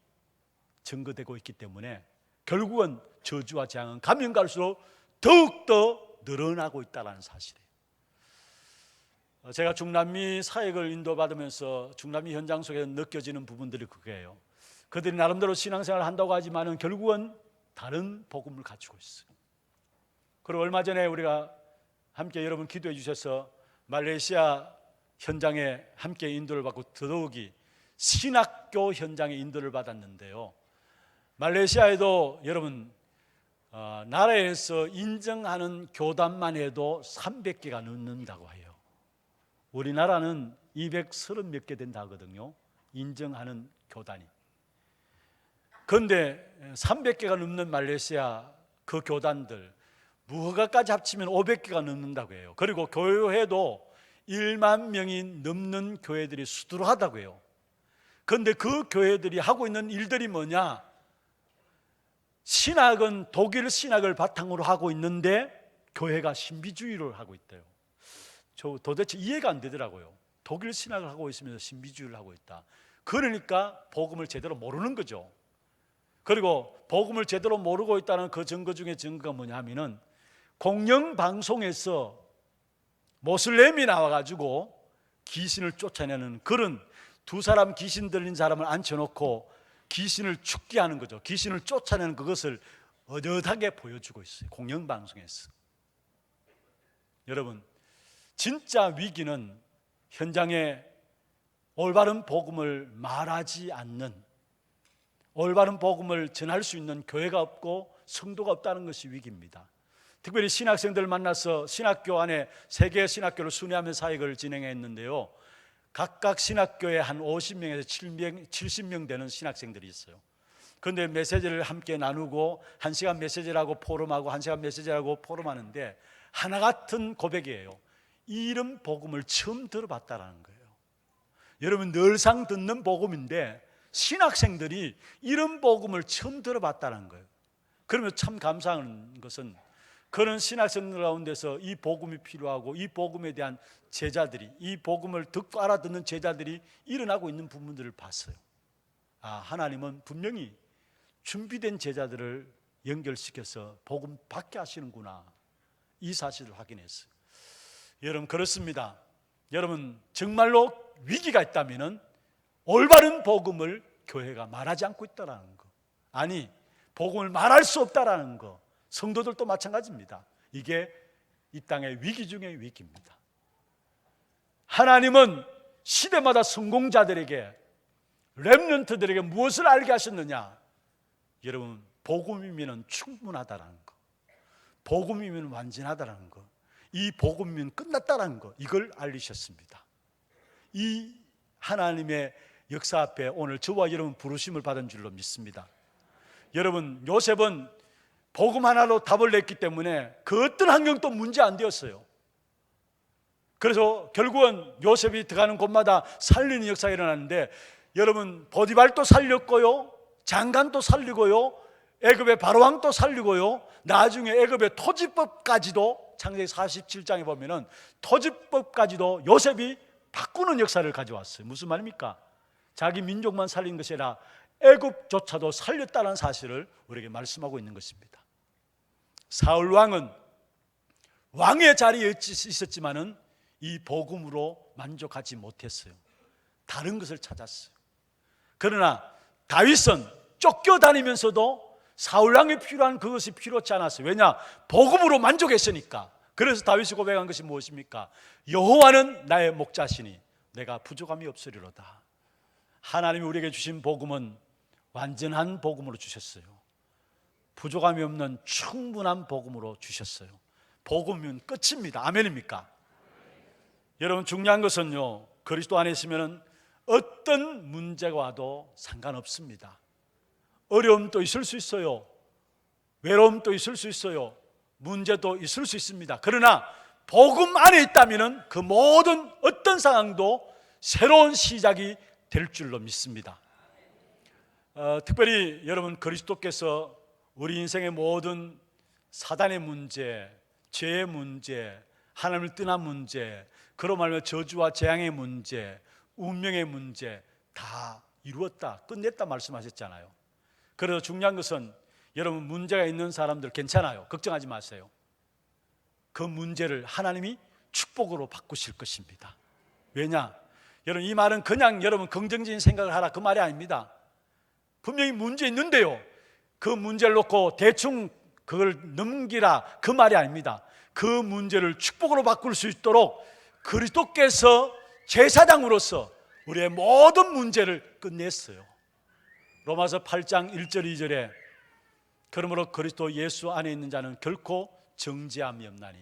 증거되고 있기 때문에 결국은 저주와 재앙은 가면 갈수록 더욱더 늘어나고 있다는 사실이에요. 제가 중남미 사역을 인도받으면서 중남미 현장 속에서 느껴지는 부분들이 그거예요. 그들이 나름대로 신앙생활을 한다고 하지만 결국은 다른 복음을 가지고 있어요. 그리고 얼마 전에 우리가 함께 여러분 기도해 주셔서 말레이시아 현장에 함께 인도를 받고 더더욱이 신학교 현장에 인도를 받았는데요. 말레이시아에도 여러분 나라에서 인정하는 교단만 해도 300개가 넘는다고 해요. 우리나라는 230 몇 개 된다 하거든요. 인정하는 교단이. 그런데 300개가 넘는 말레이시아 그 교단들 무허가까지 합치면 500개가 넘는다고 해요. 그리고 교회도 1만 명이 넘는 교회들이 수두룩하다고 해요. 그런데 그 교회들이 하고 있는 일들이 뭐냐? 신학은 독일 신학을 바탕으로 하고 있는데 교회가 신비주의를 하고 있대요. 저 도대체 이해가 안 되더라고요. 독일 신학을 하고 있으면서 신비주의를 하고 있다. 그러니까 복음을 제대로 모르는 거죠. 그리고 복음을 제대로 모르고 있다는 그 증거 중에 증거가 뭐냐 하면은 공영방송에서 모슬렘이 나와가지고 귀신을 쫓아내는 그런 두 사람 귀신 들린 사람을 앉혀놓고 귀신을 죽게 하는 거죠. 귀신을 쫓아내는 그것을 어젓하게 보여주고 있어요. 공영방송에서. 여러분, 진짜 위기는 현장에 올바른 복음을 말하지 않는, 올바른 복음을 전할 수 있는 교회가 없고 성도가 없다는 것이 위기입니다. 특별히 신학생들을 만나서 신학교 안에 3개의 신학교를 순회하며 사역을 진행했는데요. 각각 신학교에 한 50명에서 70명 되는 신학생들이 있어요. 그런데 메시지를 함께 나누고 1시간 메시지를 하고 포럼하고 1시간 메시지를 하고 포럼하는데 하나 같은 고백이에요. 이런 복음을 처음 들어봤다라는 거예요. 여러분, 늘상 듣는 복음인데 신학생들이 이런 복음을 처음 들어봤다는 거예요. 그러면 참 감사한 것은 그런 신학생들 가운데서 이 복음이 필요하고 이 복음에 대한 제자들이, 이 복음을 듣고 알아듣는 제자들이 일어나고 있는 부분들을 봤어요. 하나님은 분명히 준비된 제자들을 연결시켜서 복음 받게 하시는구나, 이 사실을 확인했어요. 여러분, 그렇습니다. 여러분, 정말로 위기가 있다면 올바른 복음을 교회가 말하지 않고 있다는 거, 아니 복음을 말할 수 없다라는 거, 성도들도 마찬가지입니다. 이게 이 땅의 위기 중의 위기입니다. 하나님은 시대마다 성공자들에게, 렘넌트들에게 무엇을 알게 하셨느냐? 여러분, 복음이면 충분하다라는 거, 복음이면 완전하다라는 거, 이 복음이면 끝났다라는 거, 이걸 알리셨습니다. 이 하나님의 역사 앞에 오늘 저와 여러분 부르심을 받은 줄로 믿습니다. 여러분, 요셉은 복음 하나로 답을 냈기 때문에 그 어떤 환경도 문제 안 되었어요. 그래서 결국은 요셉이 들어가는 곳마다 살리는 역사가 일어나는데, 여러분, 보디발도 살렸고요, 장관도 살리고요, 애굽의 바로왕도 살리고요, 나중에 애굽의 토지법까지도, 창세기 47장에 보면은 토지법까지도 요셉이 바꾸는 역사를 가져왔어요. 무슨 말입니까? 자기 민족만 살린 것이 아니라 애굽조차도 살렸다는 사실을 우리에게 말씀하고 있는 것입니다. 사울 왕은 왕의 자리에 있었지만은 이 복음으로 만족하지 못했어요. 다른 것을 찾았어요. 그러나 다윗은 쫓겨다니면서도 사울왕이 필요한 그것이 필요치 않았어요. 왜냐? 복음으로 만족했으니까. 그래서 다윗이 고백한 것이 무엇입니까? 여호와는 나의 목자시니 내가 부족함이 없으리로다. 하나님이 우리에게 주신 복음은 완전한 복음으로 주셨어요. 부족함이 없는 충분한 복음으로 주셨어요. 복음은 끝입니다. 아멘입니까? 여러분, 중요한 것은요, 그리스도 안에 있으면 어떤 문제가 와도 상관없습니다. 어려움도 있을 수 있어요. 외로움도 있을 수 있어요. 문제도 있을 수 있습니다. 그러나 복음 안에 있다면 그 모든 어떤 상황도 새로운 시작이 될 줄로 믿습니다. 특별히 여러분, 그리스도께서 우리 인생의 모든 사단의 문제, 죄의 문제, 하나님을 떠난 문제, 그로 말하면 저주와 재앙의 문제, 운명의 문제 다 이루었다, 끝냈다 말씀하셨잖아요. 그래서 중요한 것은 여러분, 문제가 있는 사람들 괜찮아요. 걱정하지 마세요. 그 문제를 하나님이 축복으로 바꾸실 것입니다. 왜냐? 여러분, 이 말은 그냥 여러분 긍정적인 생각을 하라 그 말이 아닙니다. 분명히 문제 있는데요, 그 문제를 놓고 대충 그걸 넘기라 그 말이 아닙니다. 그 문제를 축복으로 바꿀 수 있도록 그리스도께서 제사장으로서 우리의 모든 문제를 끝냈어요. 로마서 8장 1절 2절에 그러므로 그리스도 예수 안에 있는 자는 결코 정죄함이 없나니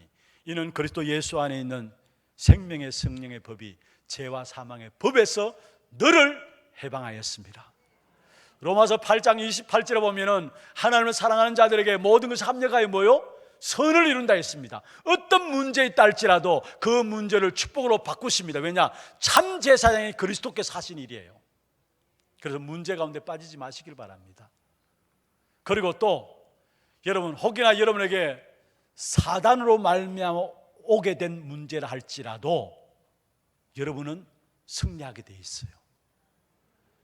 이는 그리스도 예수 안에 있는 생명의 성령의 법이 죄와 사망의 법에서 너를 해방하였습니다. 로마서 8장 28절에 보면은 하나님을 사랑하는 자들에게 모든 것이 합력하여 뭐요? 선을 이룬다 했습니다. 어떤 문제 있다 할지라도 그 문제를 축복으로 바꾸십니다. 왜냐? 참 제사장이 그리스도께서 하신 일이에요. 그래서 문제 가운데 빠지지 마시길 바랍니다. 그리고 또 여러분, 혹여나 여러분에게 사단으로 말미암아 오게 된 문제라 할지라도 여러분은 승리하게 돼 있어요.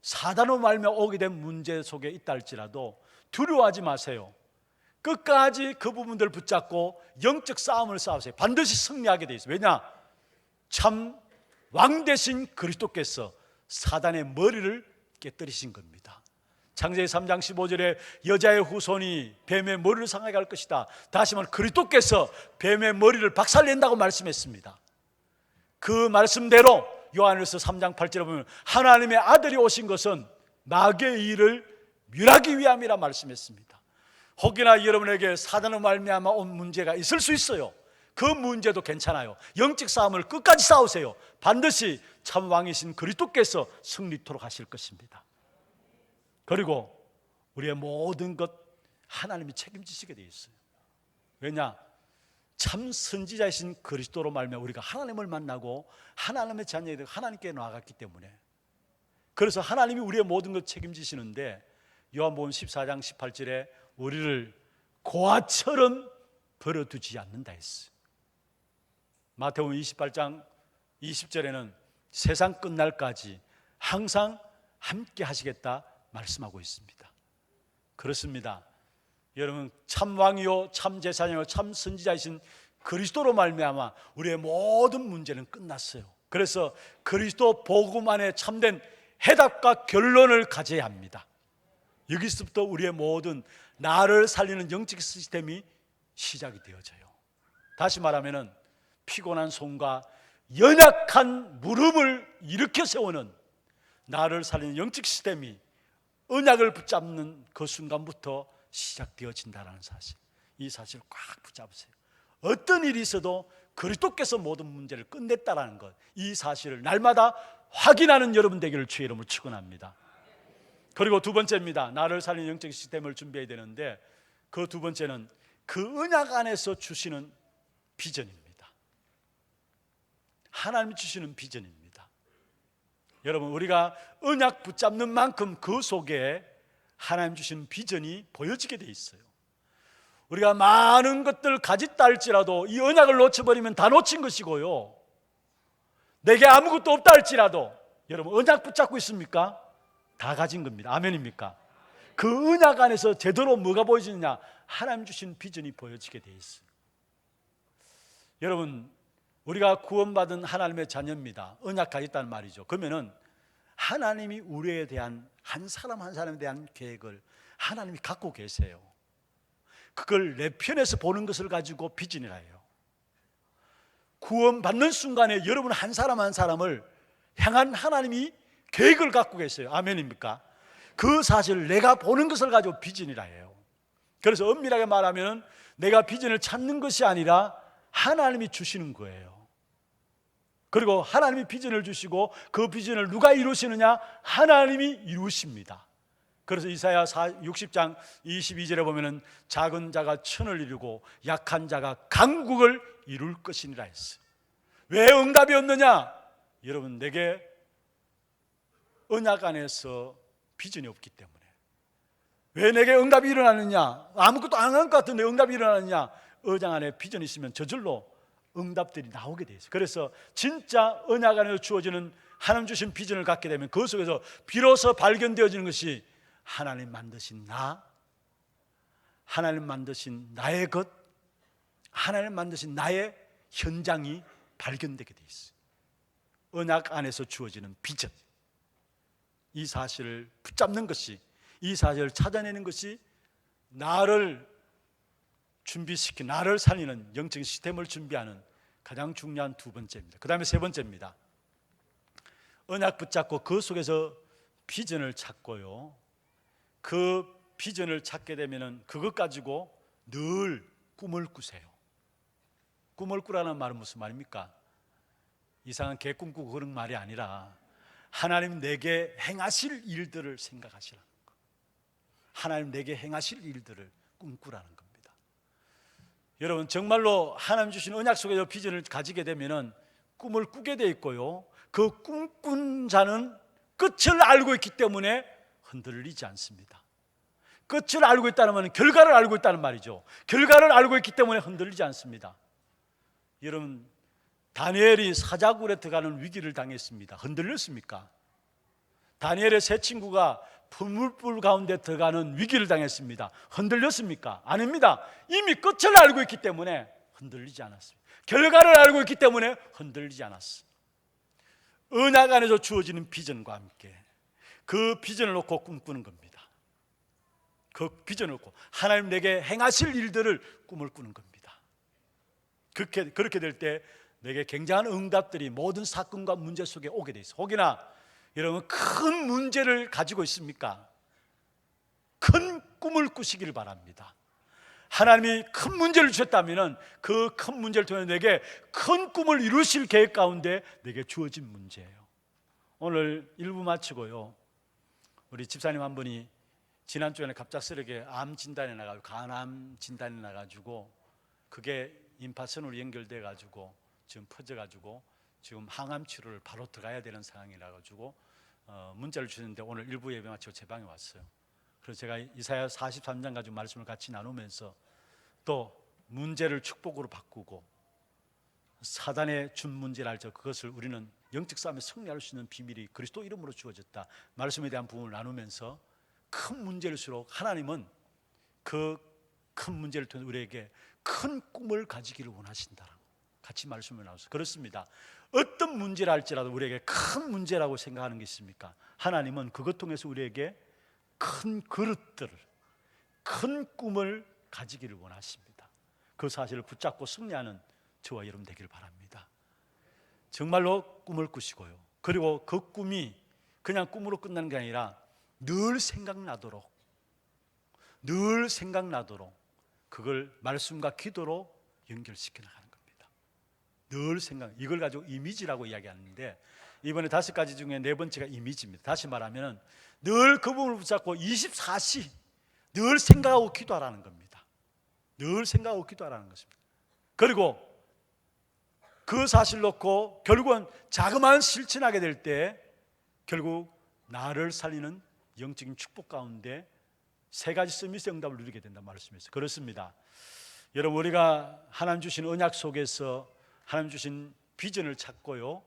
사단으로 말미암아 오게 된 문제 속에 있다 할지라도 두려워하지 마세요. 끝까지 그 부분들을 붙잡고 영적 싸움을 싸우세요. 반드시 승리하게 돼 있어요. 왜냐? 참 왕 되신 그리스도께서 사단의 머리를 깨뜨리신 겁니다. 창세기 3장 15절에 여자의 후손이 뱀의 머리를 상하게 할 것이다. 다시 말해 그리스도께서 뱀의 머리를 박살낸다고 말씀했습니다. 그 말씀대로 요한일서 3장 8절에 보면 하나님의 아들이 오신 것은 마귀의 일을 멸하기 위함이라 말씀했습니다. 혹여나 여러분에게 사단으로 말미암아 온 문제가 있을 수 있어요. 그 문제도 괜찮아요. 영적 싸움을 끝까지 싸우세요. 반드시 참 왕이신 그리스도께서 승리토록 하실 것입니다. 그리고 우리의 모든 것 하나님이 책임지시게 되어 있어요. 왜냐? 참 선지자이신 그리스도로 말미암아 우리가 하나님을 만나고 하나님의 자녀이 되고 하나님께 나아갔기 때문에, 그래서 하나님이 우리의 모든 것 책임지시는데 요한복음 14장 18절에 우리를 고아처럼 버려두지 않는다 했어요. 마태복음 28장 20절에는 세상 끝날까지 항상 함께 하시겠다 말씀하고 있습니다. 그렇습니다. 여러분, 참 왕이요 참 제사장이요 참 선지자이신 그리스도로 말미암아 우리의 모든 문제는 끝났어요. 그래서 그리스도 복음 안에 참된 해답과 결론을 가져야 합니다. 여기서부터 우리의 모든 나를 살리는 영적 시스템이 시작이 되어져요. 다시 말하면 피곤한 손과 연약한 무릎을 일으켜 세우는 나를 살리는 영적 시스템이 언약을 붙잡는 그 순간부터 시작되어진다는 사실, 이 사실을 꽉 붙잡으세요. 어떤 일이 있어도 그리스도께서 모든 문제를 끝냈다라는 것, 이 사실을 날마다 확인하는 여러분 되기를 주의 이름으로 축원합니다. 그리고 두 번째입니다. 나를 살리는 영적 시스템을 준비해야 되는데 그 두 번째는 그 언약 안에서 주시는 비전입니다. 하나님이 주시는 비전입니다. 여러분, 우리가 언약 붙잡는 만큼 그 속에 하나님 주신 비전이 보여지게 돼 있어요. 우리가 많은 것들 가졌다 할지라도 이 언약을 놓쳐버리면 다 놓친 것이고요, 내게 아무것도 없다 할지라도 여러분 언약 붙잡고 있습니까? 다 가진 겁니다. 아멘입니까? 그 언약 안에서 제대로 뭐가 보여지느냐? 하나님 주신 비전이 보여지게 돼 있어요. 여러분, 우리가 구원받은 하나님의 자녀입니다. 언약가 있다는 말이죠. 그러면은 하나님이 우리에 대한 한 사람 한 사람에 대한 계획을 하나님이 갖고 계세요. 그걸 내 편에서 보는 것을 가지고 비전이라 해요. 구원받는 순간에 여러분 한 사람 한 사람을 향한 하나님이 계획을 갖고 계세요. 아멘입니까? 그 사실을 내가 보는 것을 가지고 비전이라 해요. 그래서 엄밀하게 말하면 내가 비전을 찾는 것이 아니라 하나님이 주시는 거예요. 그리고 하나님이 비전을 주시고 그 비전을 누가 이루시느냐? 하나님이 이루십니다. 그래서 이사야 60장 22절에 보면은 작은 자가 천을 이루고 약한 자가 강국을 이룰 것이니라 했어요. 왜 응답이 없느냐? 여러분, 내게 언약 안에서 비전이 없기 때문에. 왜 내게 응답이 일어나느냐? 아무것도 안 한 것 같은데 응답이 일어나느냐? 언약 안에 비전이 있으면 저절로 응답들이 나오게 돼 있어요. 그래서 진짜 언약 안에서 주어지는 하나님 주신 비전을 갖게 되면 그 속에서 비로소 발견되어지는 것이 하나님 만드신 나, 하나님 만드신 나의 것, 하나님 만드신 나의 현장이 발견되게 돼 있어요. 언약 안에서 주어지는 비전, 이 사실을 붙잡는 것이, 이 사실을 찾아내는 것이 나를 준비시킨, 나를 살리는 영적인 시스템을 준비하는 가장 중요한 두 번째입니다. 그 다음에 세 번째입니다. 언약 붙잡고 그 속에서 비전을 찾고요, 그 비전을 찾게 되면 그것 가지고 늘 꿈을 꾸세요. 꿈을 꾸라는 말은 무슨 말입니까? 이상한 개 꿈꾸고 그런 말이 아니라 하나님 내게 행하실 일들을 생각하시라는 거, 하나님 내게 행하실 일들을 꿈꾸라는 겁니다. 여러분, 정말로 하나님 주신 언약 속에서 비전을 가지게 되면 꿈을 꾸게 돼 있고요, 그 꿈꾼 자는 끝을 알고 있기 때문에 흔들리지 않습니다. 끝을 알고 있다는 말은 결과를 알고 있다는 말이죠. 결과를 알고 있기 때문에 흔들리지 않습니다. 여러분, 다니엘이 사자굴에 들어가는 위기를 당했습니다. 흔들렸습니까? 다니엘의 세 친구가 풀물불 가운데 들어가는 위기를 당했습니다. 흔들렸습니까? 아닙니다. 이미 끝을 알고 있기 때문에 흔들리지 않았습니다. 결과를 알고 있기 때문에 흔들리지 않았습니다. 언약 안에서 주어지는 비전과 함께 그 비전을 놓고 꿈꾸는 겁니다. 그 비전을 놓고 하나님 내게 행하실 일들을 꿈을 꾸는 겁니다. 그렇게 될 때 내게 굉장한 응답들이 모든 사건과 문제 속에 오게 돼 있어요. 혹여나 여러분 큰 문제를 가지고 있습니까? 큰 꿈을 꾸시기를 바랍니다. 하나님이 큰 문제를 주셨다면 그 큰 문제를 통해 내게 큰 꿈을 이루실 계획 가운데 내게 주어진 문제예요. 오늘 1부 마치고요, 우리 집사님 한 분이 지난주에는 갑작스럽게 암 진단에 나가고 간암 진단에 나가지고 그게 임파선으로 연결돼 가지고 지금 퍼져가지고 지금 항암 치료를 바로 들어가야 되는 상황이라 가지고 문자를 주셨는데 오늘 1부 예배 마치고 제 방에 왔어요. 그래서 제가 이사야 43장 가지고 말씀을 같이 나누면서 또 문제를 축복으로 바꾸고 사단의 준 문제를 알죠. 그것을 우리는 영적 싸움에 승리할 수 있는 비밀이 그리스도 이름으로 주어졌다, 말씀에 대한 부분을 나누면서 큰 문제일수록 하나님은 그 큰 문제를 통해 우리에게 큰 꿈을 가지기를 원하신다, 같이 말씀을 나눴어요. 그렇습니다. 어떤 문제를 할지라도 우리에게 큰 문제라고 생각하는 게 있습니까? 하나님은 그것 통해서 우리에게 큰 그릇들을, 큰 꿈을 가지기를 원하십니다. 그 사실을 붙잡고 승리하는 저와 여러분 되기를 바랍니다. 정말로 꿈을 꾸시고요, 그리고 그 꿈이 그냥 꿈으로 끝나는 게 아니라 늘 생각나도록 그걸 말씀과 기도로 연결시켜 나가는 겁니다. 늘 생각, 이걸 가지고 이미지라고 이야기하는데 이번에 5가지 중에 4번째가 이미지입니다. 다시 말하면 늘 그 부분을 붙잡고 24시 늘 생각하고 기도하라는 겁니다. 늘 생각하고 기도하라는 것입니다. 그리고 그 사실을 놓고 결국은 자그마한 실천하게 될 때 결국 나를 살리는 영적인 축복 가운데 3가지 서밋의 응답을 누리게 된다는 말씀이었어요. 그렇습니다. 여러분, 우리가 하나님 주신 언약 속에서 하나님 주신 비전을 찾고요,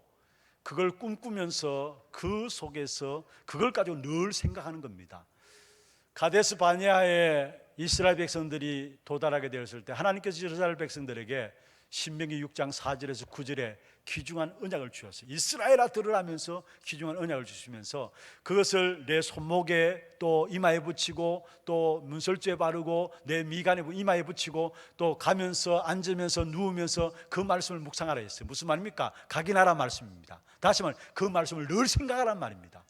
그걸 꿈꾸면서 그 속에서 그걸 가지고 늘 생각하는 겁니다. 가데스 바네아에 이스라엘 백성들이 도달하게 되었을 때 하나님께서 이스라엘 백성들에게 신명기 6장 4절에서 9절에 귀중한 언약을 주셨어요. 이스라엘아 들으라면서 귀중한 언약을 주시면서 그것을 내 손목에 또 이마에 붙이고 또 문설주에 바르고 내 미간에 이마에 붙이고 또 가면서 앉으면서 누우면서 그 말씀을 묵상하라 했어요. 무슨 말입니까? 각인하라 말씀입니다. 다시 말해 그 말씀을 늘 생각하란 말입니다.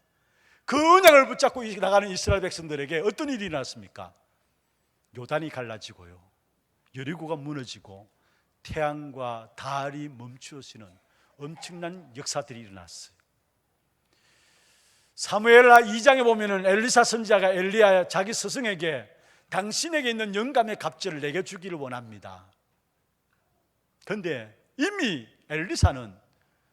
그 언약을 붙잡고 나가는 이스라엘 백성들에게 어떤 일이 일어났습니까? 요단이 갈라지고요, 여리고가 무너지고 태양과 달이 멈추어지는 엄청난 역사들이 일어났어요. 사무엘하 2장에 보면은 엘리사 선지자가 엘리야 자기 스승에게 당신에게 있는 영감의 갑절을 내게 주기를 원합니다. 그런데 이미 엘리사는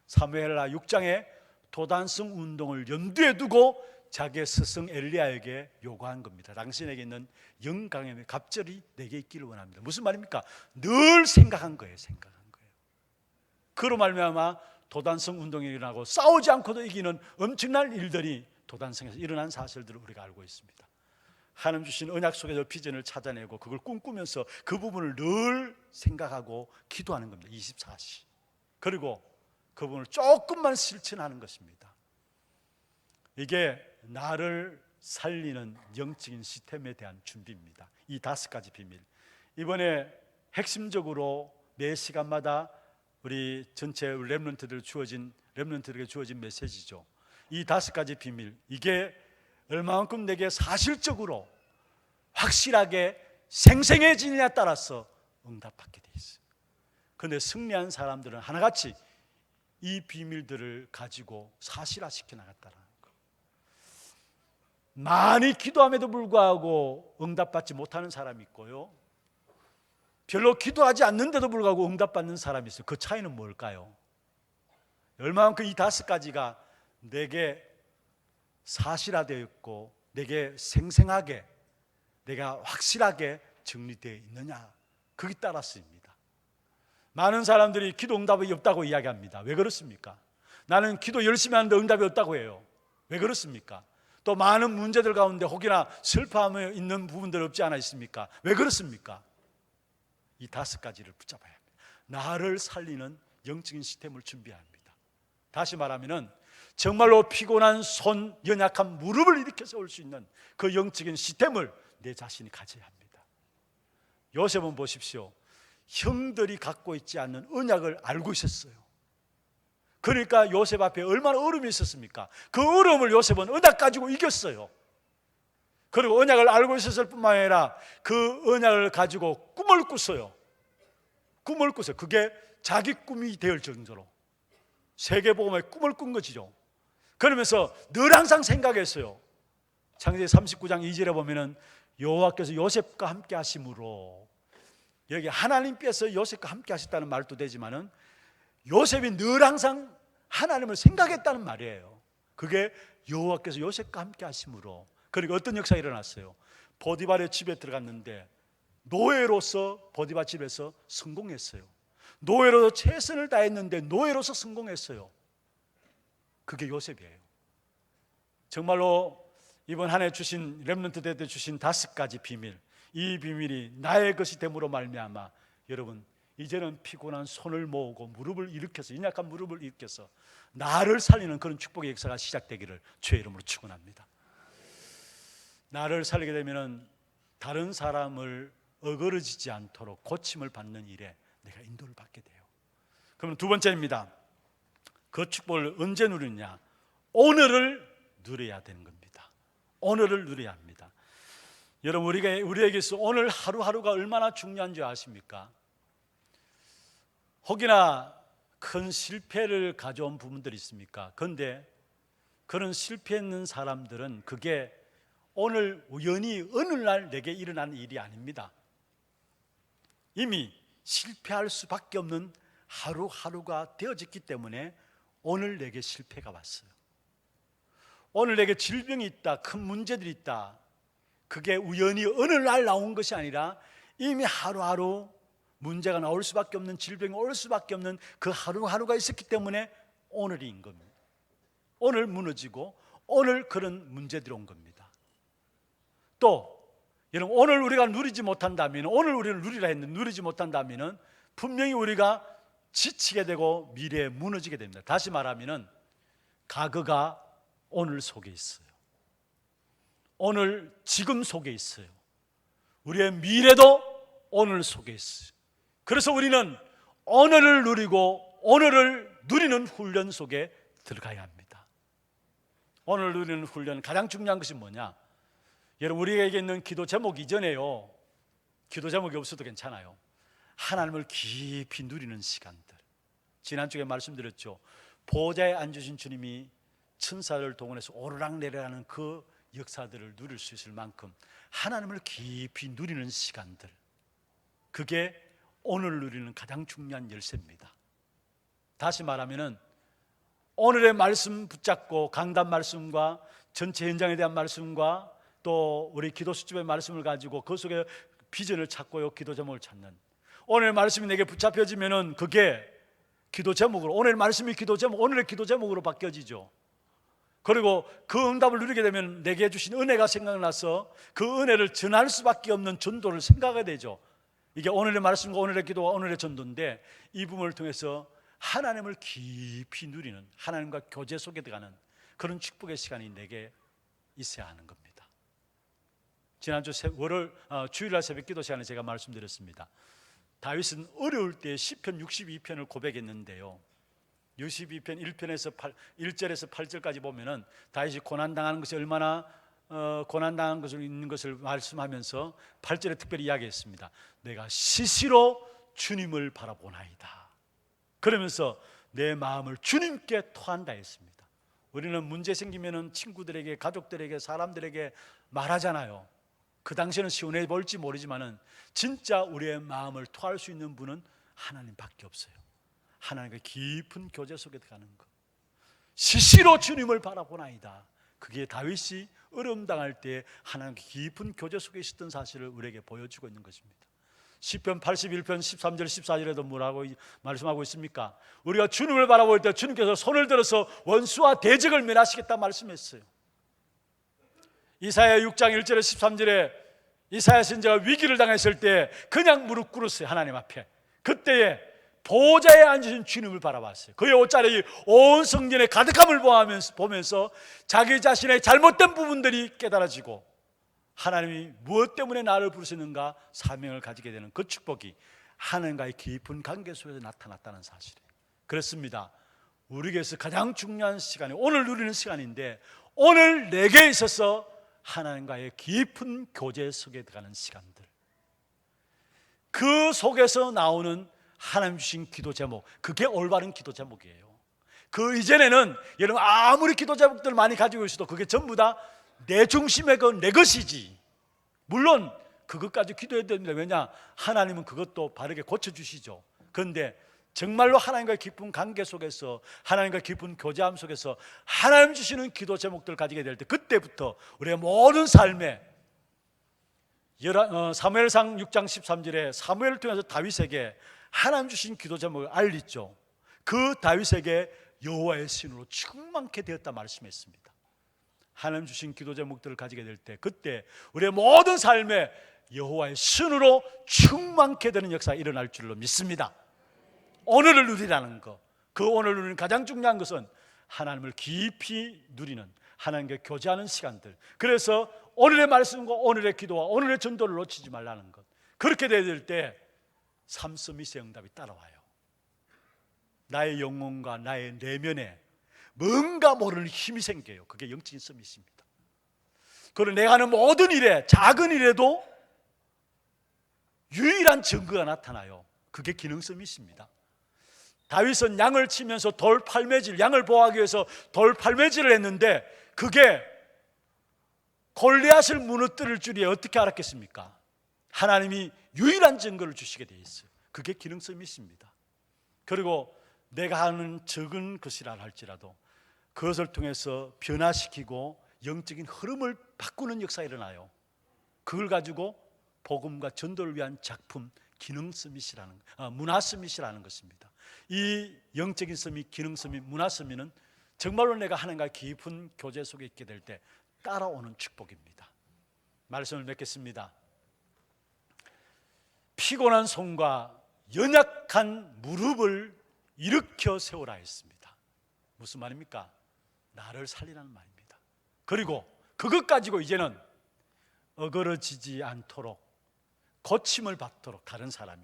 사무엘하 6장에 도단성 운동을 염두에 두고 자기의 스승 엘리야에게 요구한 겁니다. 당신에게 있는 영감의 갑절이 내게 있기를 원합니다. 무슨 말입니까? 늘 생각한 거예요. 그로 말미암아 도단성 운동이 일어나고 싸우지 않고도 이기는 엄청난 일들이 도단성에서 일어난 사실들을 우리가 알고 있습니다. 하나님 주신 언약 속에서 비전을 찾아내고 그걸 꿈꾸면서 그 부분을 늘 생각하고 기도하는 겁니다. 24시. 그리고 그 부분을 조금만 실천하는 것입니다. 이게 나를 살리는 영적인 시스템에 대한 준비입니다. 이 5가지 비밀, 이번에 핵심적으로 매 시간마다 우리 전체 렘넌트들에게 주어진 메시지죠. 이 5가지 비밀, 이게 얼마만큼 내게 사실적으로 확실하게 생생해지느냐에 따라서 응답받게 돼 있어요. 그런데 승리한 사람들은 하나같이 이 비밀들을 가지고 사실화시켜 나갔다는 거. 많이 기도함에도 불구하고 응답받지 못하는 사람이 있고요, 별로 기도하지 않는데도 불구하고 응답받는 사람이 있어요. 그 차이는 뭘까요? 얼마만큼 이 5가지가 내게 사실화되어 있고 내게 생생하게, 내가 확실하게 정리되어 있느냐, 거기 따라서입니다. 많은 사람들이 기도 응답이 없다고 이야기합니다. 왜 그렇습니까? 나는 기도 열심히 하는데 응답이 없다고 해요. 왜 그렇습니까? 또 많은 문제들 가운데 혹여나 슬퍼하며 있는 부분들 없지 않아 있습니까? 왜 그렇습니까? 이 5가지를 붙잡아야 합니다. 나를 살리는 영적인 시스템을 준비해야 합니다. 다시 말하면 정말로 피곤한 손, 연약한 무릎을 일으켜서 올 수 있는 그 영적인 시스템을 내 자신이 가져야 합니다. 요셉은 보십시오, 형들이 갖고 있지 않는 언약을 알고 있었어요. 그러니까 요셉 앞에 얼마나 어려움이 있었습니까? 그 어려움을 요셉은 언약 가지고 이겼어요. 그리고 언약을 알고 있었을 뿐만 아니라 그 언약을 가지고 꿈을 꿨어요. 그게 자기 꿈이 될 정도로 세계복음의 꿈을 꾼 것이죠. 그러면서 늘 항상 생각했어요. 창세기 39장 2절에 보면은 여호와께서 요셉과 함께 하심으로, 여기 하나님께서 요셉과 함께 하셨다는 말도 되지만은 요셉이 늘 항상 하나님을 생각했다는 말이에요. 그게 여호와께서 요셉과 함께 하심으로. 그리고 어떤 역사가 일어났어요? 보디발의 집에 들어갔는데 노예로서 보디발 집에서 성공했어요. 노예로서 최선을 다했는데 노예로서 성공했어요. 그게 요셉이에요. 정말로 이번 한 해 주신 렘넌트 때 주신 5가지 비밀, 이 비밀이 나의 것이 됨으로 말미암아 여러분 이제는 피곤한 손을 모으고 무릎을 일으켜서, 연약한 무릎을 일으켜서 나를 살리는 그런 축복의 역사가 시작되기를 주의 이름으로 축원합니다. 나를 살리게 되면 다른 사람을 어그러지지 않도록 고침을 받는 일에 내가 인도를 받게 돼요. 그럼 2번째입니다. 그 축복을 언제 누리느냐? 오늘을 누려야 되는 겁니다. 오늘을 누려야 합니다. 여러분, 우리에게서 오늘 하루하루가 얼마나 중요한 줄 아십니까? 혹여나 큰 실패를 가져온 부분들이 있습니까? 그런데 그런 실패했는 사람들은 그게 오늘 우연히 어느 날 내게 일어나는 일이 아닙니다. 이미 실패할 수밖에 없는 하루하루가 되어졌기 때문에 오늘 내게 실패가 왔어요. 오늘 내게 질병이 있다, 큰 문제들이 있다, 그게 우연히 어느 날 나온 것이 아니라 이미 하루하루 문제가 나올 수밖에 없는, 질병이 올 수밖에 없는 그 하루하루가 있었기 때문에 오늘인 겁니다. 오늘 무너지고 오늘 그런 문제들이 온 겁니다. 또 여러분, 오늘 우리가 누리지 못한다면, 오늘 우리를 누리라 했는데 누리지 못한다면 분명히 우리가 지치게 되고 미래에 무너지게 됩니다. 다시 말하면 과거가 오늘 속에 있어요. 오늘 지금 속에 있어요. 우리의 미래도 오늘 속에 있어요. 그래서 우리는 오늘을 누리고 오늘을 누리는 훈련 속에 들어가야 합니다. 오늘 누리는 훈련, 가장 중요한 것이 뭐냐? 여러분, 우리에게 있는 기도 제목 이전에요, 기도 제목이 없어도 괜찮아요. 하나님을 깊이 누리는 시간들. 지난주에 말씀드렸죠. 보좌에 앉으신 주님이 천사를 동원해서 오르락내리락하는 그 역사들을 누릴 수 있을 만큼 하나님을 깊이 누리는 시간들, 그게 오늘 누리는 가장 중요한 열쇠입니다. 다시 말하면 오늘의 말씀 붙잡고 강단 말씀과 전체 현장에 대한 말씀과 또 우리 기도 수집의 말씀을 가지고 그 속에 비전을 찾고요, 기도 제목을 찾는, 오늘 말씀이 내게 붙잡혀지면은 그게 기도 제목으로, 오늘 말씀이 기도 제목, 오늘의 기도 제목으로 바뀌어지죠. 그리고 그 응답을 누리게 되면 내게 주신 은혜가 생각나서 그 은혜를 전할 수밖에 없는 전도를 생각하게 되죠. 이게 오늘의 말씀과 오늘의 기도와 오늘의 전도인데, 이 부분을 통해서 하나님을 깊이 누리는, 하나님과 교제 속에 들어가는 그런 축복의 시간이 내게 있어야 하는 겁니다. 지난주 주일날 새벽 기도 시간에 제가 말씀드렸습니다. 다윗은 어려울 때 시편 62편을 고백했는데요, 62편 1편에서 1절에서 8절까지 보면은 다윗이 고난당하는 것이 얼마나 고난당한 것을 있는 것을 말씀하면서 8절에 특별히 이야기했습니다. 내가 시시로 주님을 바라보나이다. 그러면서 내 마음을 주님께 토한다 했습니다. 우리는 문제 생기면은 친구들에게, 가족들에게, 사람들에게 말하잖아요. 그 당시에는 시원해 볼지 모르지만은 진짜 우리의 마음을 토할 수 있는 분은 하나님밖에 없어요. 하나님과 깊은 교제 속에 들어가는 것. 시시로 주님을 바라보나이다. 그게 다윗이 어려움 당할 때 하나님과 깊은 교제 속에 있었던 사실을 우리에게 보여주고 있는 것입니다. 시편 81편 13절 14절에도 뭐라고 말씀하고 있습니까? 우리가 주님을 바라볼 때 주님께서 손을 들어서 원수와 대적을 멸하시겠다 말씀했어요. 이사야 6장 1절에 13절에 이사야 선지자가 위기를 당했을 때 그냥 무릎 꿇었어요, 하나님 앞에. 그때에 보좌에 앉으신 주님을 바라봤어요. 그의 옷자락이 온 성전의 가득함을 보면서 자기 자신의 잘못된 부분들이 깨달아지고 하나님이 무엇 때문에 나를 부르시는가 사명을 가지게 되는 그 축복이 하나님과의 깊은 관계 속에서 나타났다는 사실이에요. 그렇습니다. 우리에게서 가장 중요한 시간이 오늘 누리는 시간인데, 오늘 내게 있어서 하나님과의 깊은 교제 속에 들어가는 시간들, 그 속에서 나오는 하나님 주신 기도 제목, 그게 올바른 기도 제목이에요. 그 이전에는 여러분 아무리 기도 제목들을 많이 가지고 있어도 그게 전부 다 내 중심의 내 것이지. 물론 그것까지 기도해야 됩니다. 왜냐? 하나님은 그것도 바르게 고쳐주시죠. 그런데 정말로 하나님과 깊은 관계 속에서, 하나님과 깊은 교제함 속에서 하나님 주시는 기도 제목들을 가지게 될 때, 그때부터 우리의 모든 삶에 사무엘상 6장 13절에 사무엘을 통해서 다윗에게 하나님 주신 기도 제목을 알리죠. 그 다윗에게 여호와의 신으로 충만케 되었다 말씀했습니다. 하나님 주신 기도 제목들을 가지게 될 때, 그때 우리의 모든 삶에 여호와의 신으로 충만케 되는 역사가 일어날 줄로 믿습니다. 오늘을 누리라는 것, 그 오늘을 누리는 가장 중요한 것은 하나님을 깊이 누리는, 하나님과 교제하는 시간들. 그래서 오늘의 말씀과 오늘의 기도와 오늘의 전도를 놓치지 말라는 것. 그렇게 될 때 삼스미스의 응답이 따라와요. 나의 영혼과 나의 내면에 뭔가 모르는 힘이 생겨요. 그게 영적인 서밋입니다. 그리고 내가 하는 모든 일에, 작은 일에도 유일한 증거가 나타나요. 그게 기능 서밋입니다. 다윗은 양을 치면서 돌팔매질, 양을 보호하기 위해서 돌팔매질을 했는데 그게 골리앗을 무너뜨릴 줄이 어떻게 알았겠습니까? 하나님이 유일한 증거를 주시게 돼 있어요. 그게 기능 서밋입니다. 그리고 내가 하는 적은 것이라 할지라도 그것을 통해서 변화시키고 영적인 흐름을 바꾸는 역사가 일어나요. 그걸 가지고 복음과 전도를 위한 작품, 기능 서밋이라는, 문화 서밋이라는 것입니다. 이 영적인 서밋, 기능 서밋, 문화 서밋은 정말로 내가 하나님과 깊은 교제 속에 있게 될 때 따라오는 축복입니다. 말씀을 맺겠습니다. 피곤한 손과 연약한 무릎을 일으켜 세우라 했습니다. 무슨 말입니까? 나를 살리라는 말입니다. 그리고 그것 가지고 이제는 어그러지지 않도록 고침을 받도록, 다른 사람이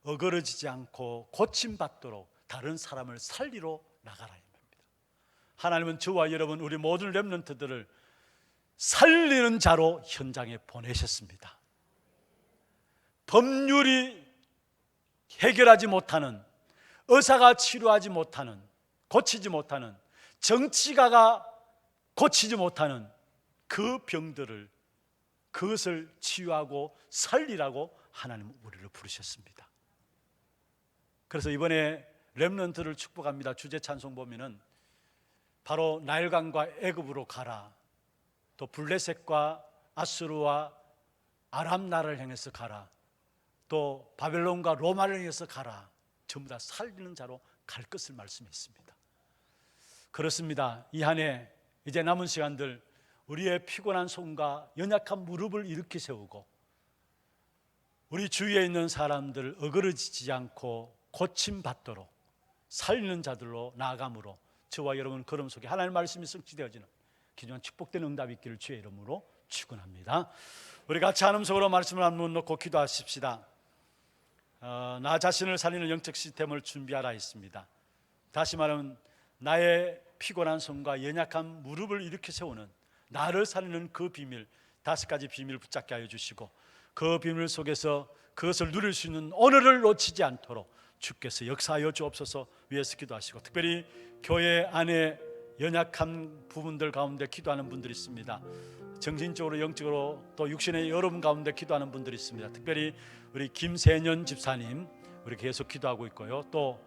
어그러지지 않고 고침받도록 다른 사람을 살리러 나가라 이 말입니다. 하나님은 저와 여러분, 우리 모든 렘넌트들을 살리는 자로 현장에 보내셨습니다. 법률이 해결하지 못하는, 의사가 치료하지 못하는, 고치지 못하는, 정치가가 고치지 못하는 그 병들을, 그것을 치유하고 살리라고 하나님은 우리를 부르셨습니다. 그래서 이번에 렘넌트를 축복합니다. 주제 찬송 보면은 바로 나일강과 애굽으로 가라, 또 블레셋과 아수르와 아람 나라를 향해서 가라, 또 바벨론과 로마를 향해서 가라, 전부 다 살리는 자로 갈 것을 말씀했습니다. 그렇습니다. 이 한 해 이제 남은 시간들 우리의 피곤한 손과 연약한 무릎을 일으켜 세우고 우리 주위에 있는 사람들 어그러지지 않고 고침받도록 살리는 자들로 나아감으로 저와 여러분 걸음 속에 하나님의 말씀이 성취되어지는 귀중한 축복된 응답이 있기를 주의 이름으로 축원합니다. 우리 같이 한음 속으로 말씀을 한 문 놓고 기도하십시다. 나 자신을 살리는 영적 시스템을 준비하라 했습니다. 다시 말하면 나의 피곤한 손과 연약한 무릎을 일으켜 세우는, 나를 살리는 그 비밀, 5가지 비밀 붙잡게 하여 주시고 그 비밀 속에서 그것을 누릴 수 있는 오늘을 놓치지 않도록 주께서 역사하여 주옵소서 위해서 기도하시고, 특별히 교회 안에 연약한 부분들 가운데 기도하는 분들이 있습니다. 정신적으로, 영적으로, 또 육신의 여러분 가운데 기도하는 분들이 있습니다. 특별히 우리 김세년 집사님, 우리 계속 기도하고 있고요. 또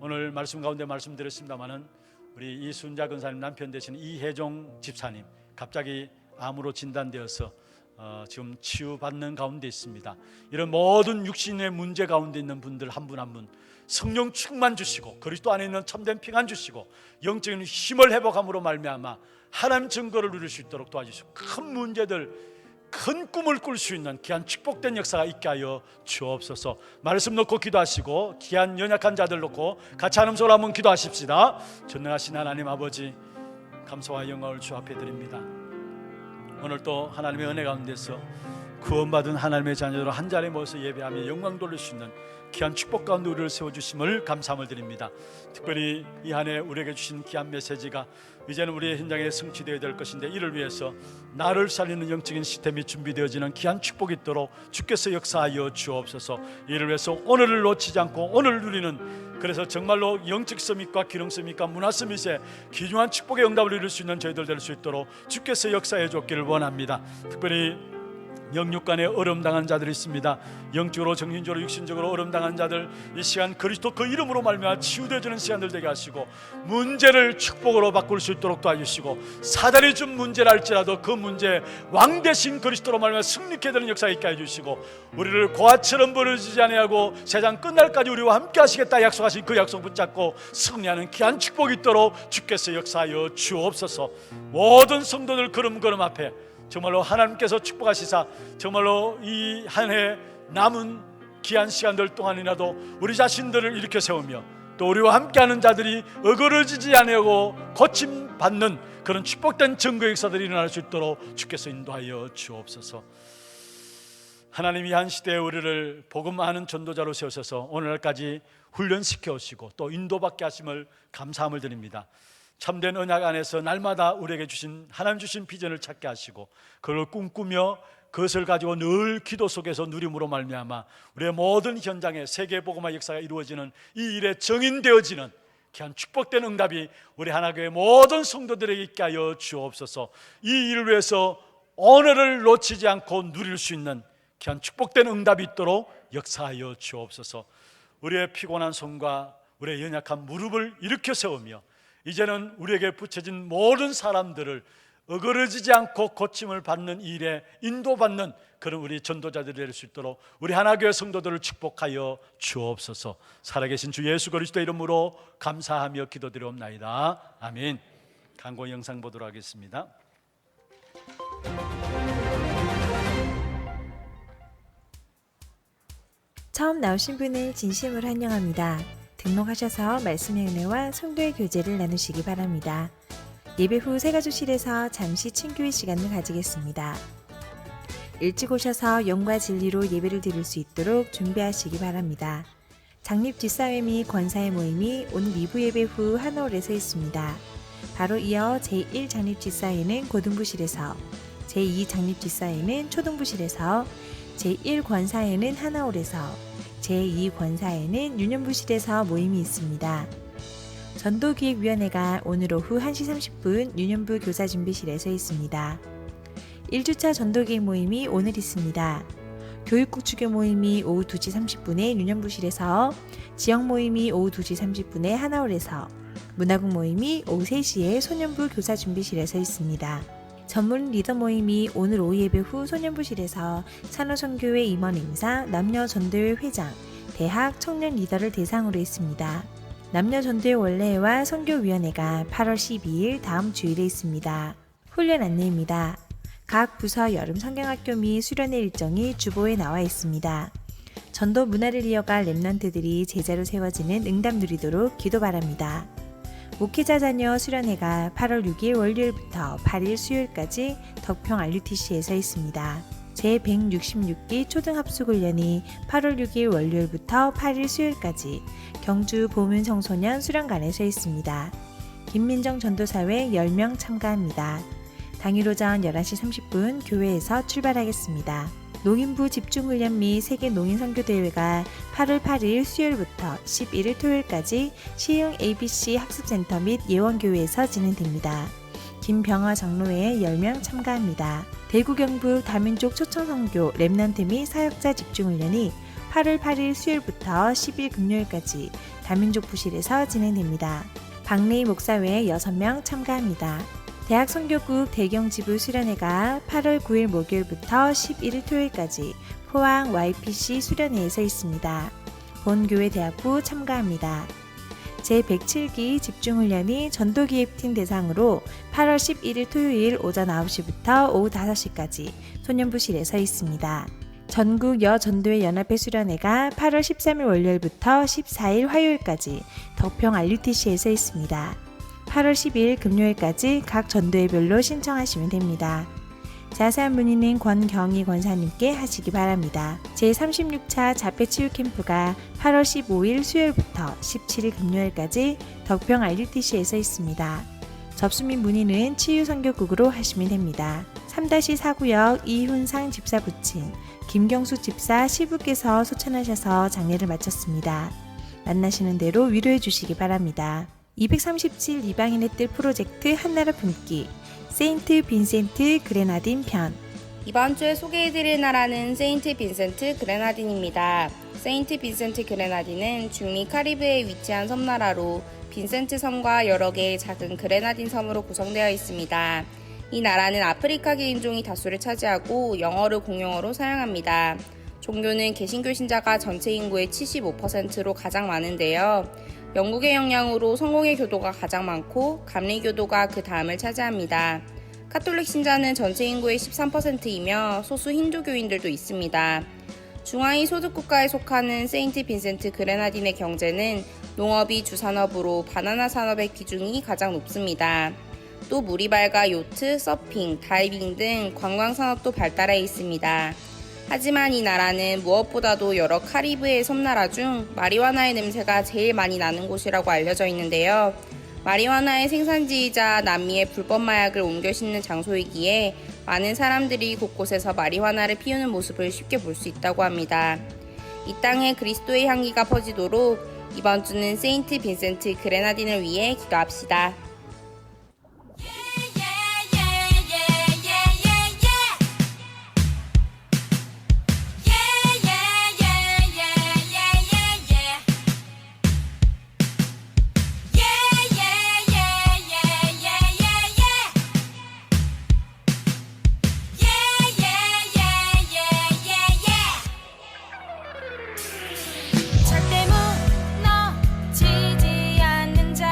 오늘 말씀 가운데 말씀드렸습니다마는 우리 이순자 근사님 남편 되시는 이혜종 집사님, 갑자기 암으로 진단되어서 지금 치유받는 가운데 있습니다. 이런 모든 육신의 문제 가운데 있는 분들 한 분 한 분 성령 충만 주시고 그리스도 안에 있는 참된 평안 주시고 영적인 힘을 회복함으로 말미암아 하나님 증거를 누릴 수 있도록 도와주시고 큰 문제들, 큰 꿈을 꿀 수 있는 귀한 축복된 역사가 있게 하여 주옵소서. 말씀 놓고 기도하시고 귀한 연약한 자들 놓고 같이 한음 속으로 한번 기도하십시다. 전능하신 하나님 아버지, 감사와 영광을 주 앞에 드립니다. 오늘 또 하나님의 은혜 가운데서 구원받은 하나님의 자녀로 한 자리에 모여서 예배하며 영광 돌릴 수 있는 귀한 축복 가운데 우리를 세워주심을 감사함을 드립니다. 특별히 이 한 해 우리에게 주신 귀한 메시지가 이제는 우리의 현장에 성취되어야 될 것인데, 이를 위해서 나를 살리는 영적인 시스템이 준비되어지는 귀한 축복이 있도록 주께서 역사하여 주옵소서. 이를 위해서 오늘을 놓치지 않고 오늘 누리는, 그래서 정말로 영적 서밋과 기능 서밋과 문화 서밋에 귀중한 축복의 응답을 이룰 수 있는 저희들 될 수 있도록 주께서 역사해 줬기를 원합니다. 특별히 영육간에 어려움 당한 자들이 있습니다. 영적으로, 정신적으로, 육신적으로 어려움 당한 자들, 이 시간 그리스도 그 이름으로 말미암아 치유되어지는 시간들 되게 하시고 문제를 축복으로 바꿀 수 있도록 도와주시고, 사단이 준 문제라 할지라도 그 문제 왕 대신 그리스도로 말미암아 승리케 되는 역사가 있게 해주시고, 우리를 고아처럼 버려지지 아니하고 세상 끝날까지 우리와 함께 하시겠다 약속하신 그 약속 붙잡고 승리하는 귀한 축복이 있도록 주께서 역사하여 주옵소서. 모든 성도들 걸음걸음 앞에 정말로 하나님께서 축복하시사 정말로 이 한 해 남은 귀한 시간들 동안이라도 우리 자신들을 일으켜 세우며 또 우리와 함께하는 자들이 어그러지지 아니하고 고침받는 그런 축복된 증거의 역사들이 일어날 수 있도록 주께서 인도하여 주옵소서. 하나님, 이 한 시대에 우리를 복음 아는 전도자로 세우셔서 오늘날까지 훈련시켜 오시고 또 인도받게 하심을 감사함을 드립니다. 참된 언약 안에서 날마다 우리에게 주신 하나님 주신 비전을 찾게 하시고 그걸 꿈꾸며 그것을 가지고 늘 기도 속에서 누림으로 말미암아 우리의 모든 현장에 세계 복음화 역사가 이루어지는 이 일에 정인되어지는 귀한 축복된 응답이 우리 하나교회 모든 성도들에게 있게 하여 주옵소서. 이 일을 위해서 오늘을 놓치지 않고 누릴 수 있는 귀한 축복된 응답이 있도록 역사하여 주옵소서. 우리의 피곤한 손과 우리의 연약한 무릎을 일으켜 세우며 이제는 우리에게 붙여진 모든 사람들을 어그러지지 않고 고침을 받는 일에 인도받는 그런 우리 전도자들이 될 수 있도록 우리 하나교회 성도들을 축복하여 주옵소서. 살아계신 주 예수 그리스도 이름으로 감사하며 기도드리옵나이다. 아멘. 광고 영상 보도록 하겠습니다. 처음 나오신 분을 진심으로 환영합니다. 등록하셔서 말씀의 은혜와 성도의 교제를 나누시기 바랍니다. 예배 후 새가족실에서 잠시 친교의 시간을 가지겠습니다. 일찍 오셔서 영과 진리로 예배를 드릴 수 있도록 준비하시기 바랍니다. 장립 뒷사회 및 권사의 모임이 오늘 2부 예배 후 하나홀에서 있습니다. 바로 이어 제1 장립 뒷사회는 고등부실에서, 제2 장립 뒷사회는 초등부실에서, 제1 권사회는 하나홀에서, 제2 권사회는 유년부실에서 모임이 있습니다. 전도기획위원회가 오늘 오후 1시 30분 유년부 교사준비실에서 있습니다. 1주차 전도기획 모임이 오늘 있습니다. 교육국 추교 모임이 오후 2시 30분에 유년부실에서, 지역 모임이 오후 2시 30분에 하나홀에서, 문화국 모임이 오후 3시에 소년부 교사준비실에서 있습니다. 전문 리더 모임이 오늘 오후 예배 후 소년부실에서 산호선교회 임원 인사, 남녀 전도회 회장, 대학 청년 리더를 대상으로 있습니다. 남녀 전도회 원례회와 선교위원회가 8월 12일 다음 주일에 있습니다. 훈련 안내입니다. 각 부서 여름 성경학교 및 수련회 일정이 주보에 나와 있습니다. 전도 문화를 이어갈 랩런트들이 제자로 세워지는 응답 누리도록 기도 바랍니다. 목회자 자녀 수련회가 8월 6일 월요일부터 8일 수요일까지 덕평 RUTC에서 있습니다. 제166기 초등합숙훈련이 8월 6일 월요일부터 8일 수요일까지 경주 보문 청소년 수련관에서 있습니다. 김민정 전도사회 10명 참가합니다. 당일 오전 11시 30분 교회에서 출발하겠습니다. 농인부 집중훈련 및 세계 농인선교대회가 8월 8일 수요일부터 11일 토요일까지 시흥 ABC 학습센터 및 예원교회에서 진행됩니다. 김병화 장로회 10명 참가합니다. 대구 경북 다민족 초청선교 랩런트 및 사역자 집중훈련이 8월 8일 수요일부터 10일 금요일까지 다민족 부실에서 진행됩니다. 박래희 목사회 6명 참가합니다. 대학 선교국 대경지부 수련회가 8월 9일 목요일부터 11일 토요일까지 포항 YPC 수련회에서 있습니다. 본교회 대학부 참가합니다. 제107기 집중훈련이 전도기획팀 대상으로 8월 11일 토요일 오전 9시부터 오후 5시까지 소년부실에서 있습니다. 전국 여전도회 연합회 수련회가 8월 13일 월요일부터 14일 화요일까지 덕평 RUTC에서 있습니다. 8월 10일 금요일까지 각 전도회별로 신청하시면 됩니다. 자세한 문의는 권경희 권사님께 하시기 바랍니다. 제36차 자폐치유 캠프가 8월 15일 수요일부터 17일 금요일까지 덕평 RUTC에서 있습니다. 접수 및 문의는 치유선교국으로 하시면 됩니다. 3-4구역 이훈상 집사 부친 김경수 집사 시부께서 소천하셔서 장례를 마쳤습니다. 만나시는 대로 위로해 주시기 바랍니다. 237 이방인의 뜰 프로젝트 한나라 품기 세인트 빈센트 그레나딘 편. 이번 주에 소개해드릴 나라는 세인트 빈센트 그레나딘입니다. 세인트 빈센트 그레나딘은 중미 카리브해에 위치한 섬나라로 빈센트 섬과 여러 개의 작은 그레나딘 섬으로 구성되어 있습니다. 이 나라는 아프리카 인종이 다수를 차지하고 영어를 공용어로 사용합니다. 종교는 개신교 신자가 전체 인구의 75%로 가장 많은데요. 영국의 영향으로 성공의 교도가 가장 많고 감리교도가 그 다음을 차지합니다. 카톨릭 신자는 전체 인구의 13%이며 소수 힌두교인들도 있습니다. 중하위 소득국가에 속하는 세인트 빈센트 그레나딘의 경제는 농업이 주산업으로 바나나 산업의 비중이 가장 높습니다. 또 물이 밝아 요트, 서핑, 다이빙 등 관광산업도 발달해 있습니다. 하지만 이 나라는 무엇보다도 여러 카리브해 섬나라 중 마리화나의 냄새가 제일 많이 나는 곳이라고 알려져 있는데요. 마리화나의 생산지이자 남미의 불법 마약을 옮겨 싣는 장소이기에 많은 사람들이 곳곳에서 마리화나를 피우는 모습을 쉽게 볼 수 있다고 합니다. 이 땅에 그리스도의 향기가 퍼지도록 이번 주는 세인트 빈센트 그레나딘을 위해 기도합시다. 절대 무너지지 않는 자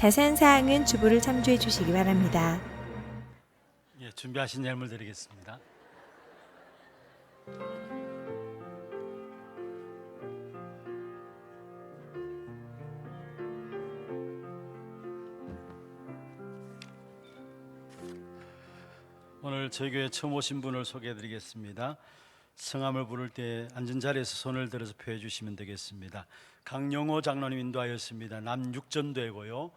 자세한 사항은 주보를 참조해 주시기 바랍니다. 예, 준비하신 예물 드리겠습니다. 오늘 저희 교회 처음 오신 분을 소개해 드리겠습니다. 성함을 부를 때 앉은 자리에서 손을 들어서 표해 주시면 되겠습니다. 강영호 장로님 인도하였습니다. 남육전도고요.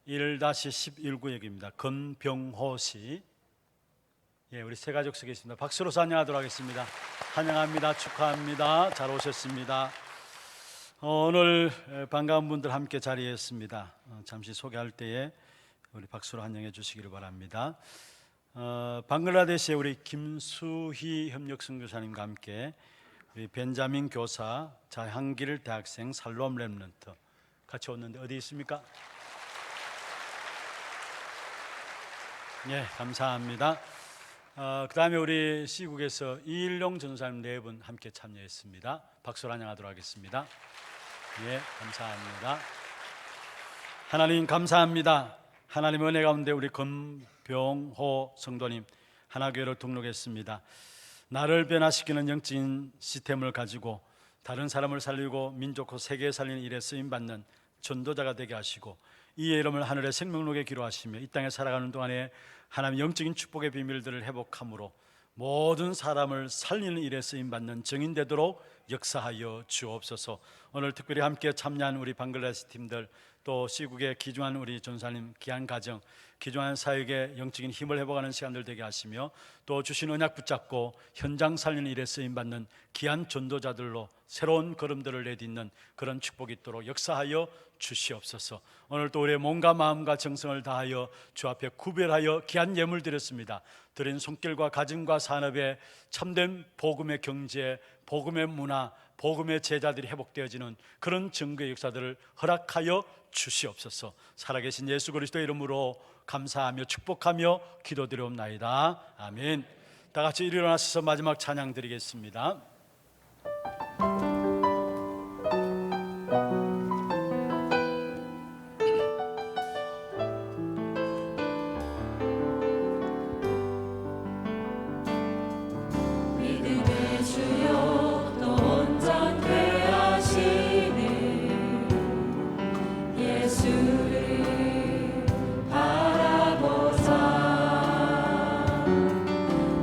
1-11구역입니다. 건병호 씨. 예, 우리 세 가족 서 계십니다. 박수로 환영하도록 하겠습니다. 환영합니다. 축하합니다. 잘 오셨습니다. 오늘 반가운 분들 함께 자리했습니다. 잠시 소개할 때에 우리 박수로 환영해 주시기를 바랍니다. 방글라데시의 우리 김수희 협력 선교사님과 함께 우리 벤자민 교사, 자향길 대학생, 살롬 렘넌트 같이 왔는데 어디 있습니까? 예, 감사합니다. 그 다음에 우리 시국에서 이일용 전사님 4분 함께 참여했습니다. 박수로 환영하도록 하겠습니다. 예, 감사합니다. 하나님 감사합니다. 하나님 은혜 가운데 우리 건병호 성도님 하나교회로 등록했습니다. 나를 변화시키는 영적인 시스템을 가지고 다른 사람을 살리고 민족과 세계에 살리는 일에 쓰임받는 전도자가 되게 하시고 이의 이름을 하늘의 생명록에 기록하시며 이 땅에 살아가는 동안에 하나님 영적인 축복의 비밀들을 회복함으로 모든 사람을 살리는 일에 쓰임받는 증인 되도록 역사하여 주옵소서. 오늘 특별히 함께 참여한 우리 방글라데시 팀들, 또 시국의 귀중한 우리 전사님 귀한 가정, 귀중한 사역의 영적인 힘을 회복하는 시간들 되게 하시며 또 주신 언약 붙잡고 현장 살리는 일에 쓰임받는 귀한 전도자들로 새로운 걸음들을 내딛는 그런 축복이 있도록 역사하여 주시옵소서. 오늘 또 우리의 몸과 마음과 정성을 다하여 주 앞에 구별하여 귀한 예물 드렸습니다. 드린 손길과 가정과 산업에 참된 복음의 경제, 복음의 문화, 복음의 제자들이 회복되어지는 그런 증거의 역사들을 허락하여 주시옵소서. 살아계신 예수 그리스도의 이름으로 감사하며 축복하며 기도드리옵나이다. 아멘. 다 같이 일어나셔서 마지막 찬양 드리겠습니다. 믿음의 주여 또 온전케 하시는 예수를 바라보사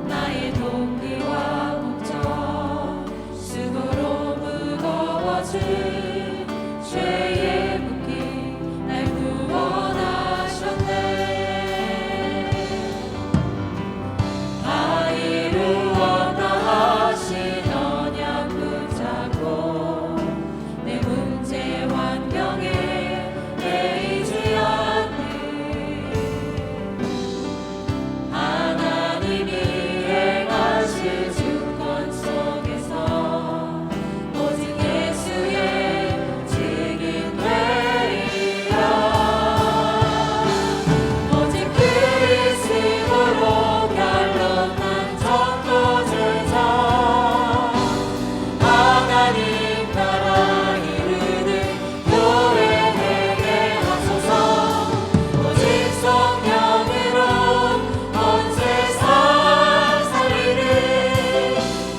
나의 동기와 목적 수고로 무거워진 죄의 묶임 날 구원하셨네. 다 이루었다 하신 언약 붙잡고 내 문제 환경에 매이지 않는 하나님이 행하실 주권 속에서 오직 예수의 증인 되리라. 오직 그리스도로 결론난 전도제자 하나님 나라 이루는 교회 되게 하소서. 오직 성령으로 온 세상 살리는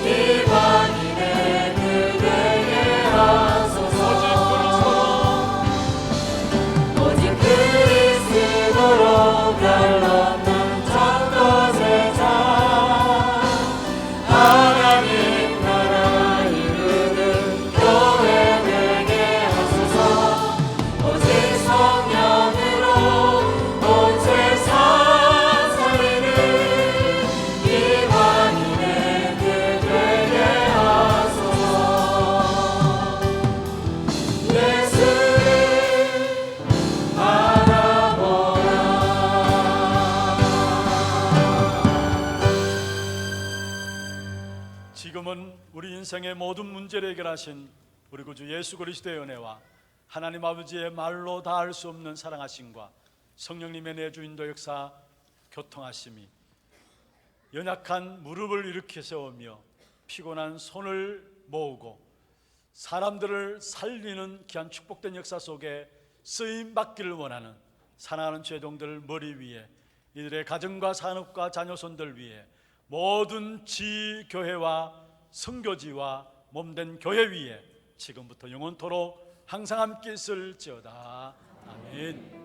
이방인의 그 되게 하소서. 오직 그리스도로 결론난 전도제자 하나님 나라 이루는 교회 되게 하소서. 오직 성령으로 온 세상 살리는 이방인의 그 되게 하소서. 예수를 바라보라. 지금은 우리 인생의 모든 문제를 해결하신 우리 구주 예수 그리스도의 은혜와 하나님 아버지의 말로 다할 수 없는 사랑하심과 성령님의 내주인도 역사 교통하심이 연약한 무릎을 일으켜 세우며 피곤한 손을 모으고 사람들을 살리는 귀한 축복된 역사 속에 쓰임 받기를 원하는 사랑하는 죄종들 머리 위에, 이들의 가정과 산업과 자녀손들 위에, 모든 지교회와 선교지와 몸된 교회 위에 지금부터 영원토록 항상 함께 있을지어다. 아멘.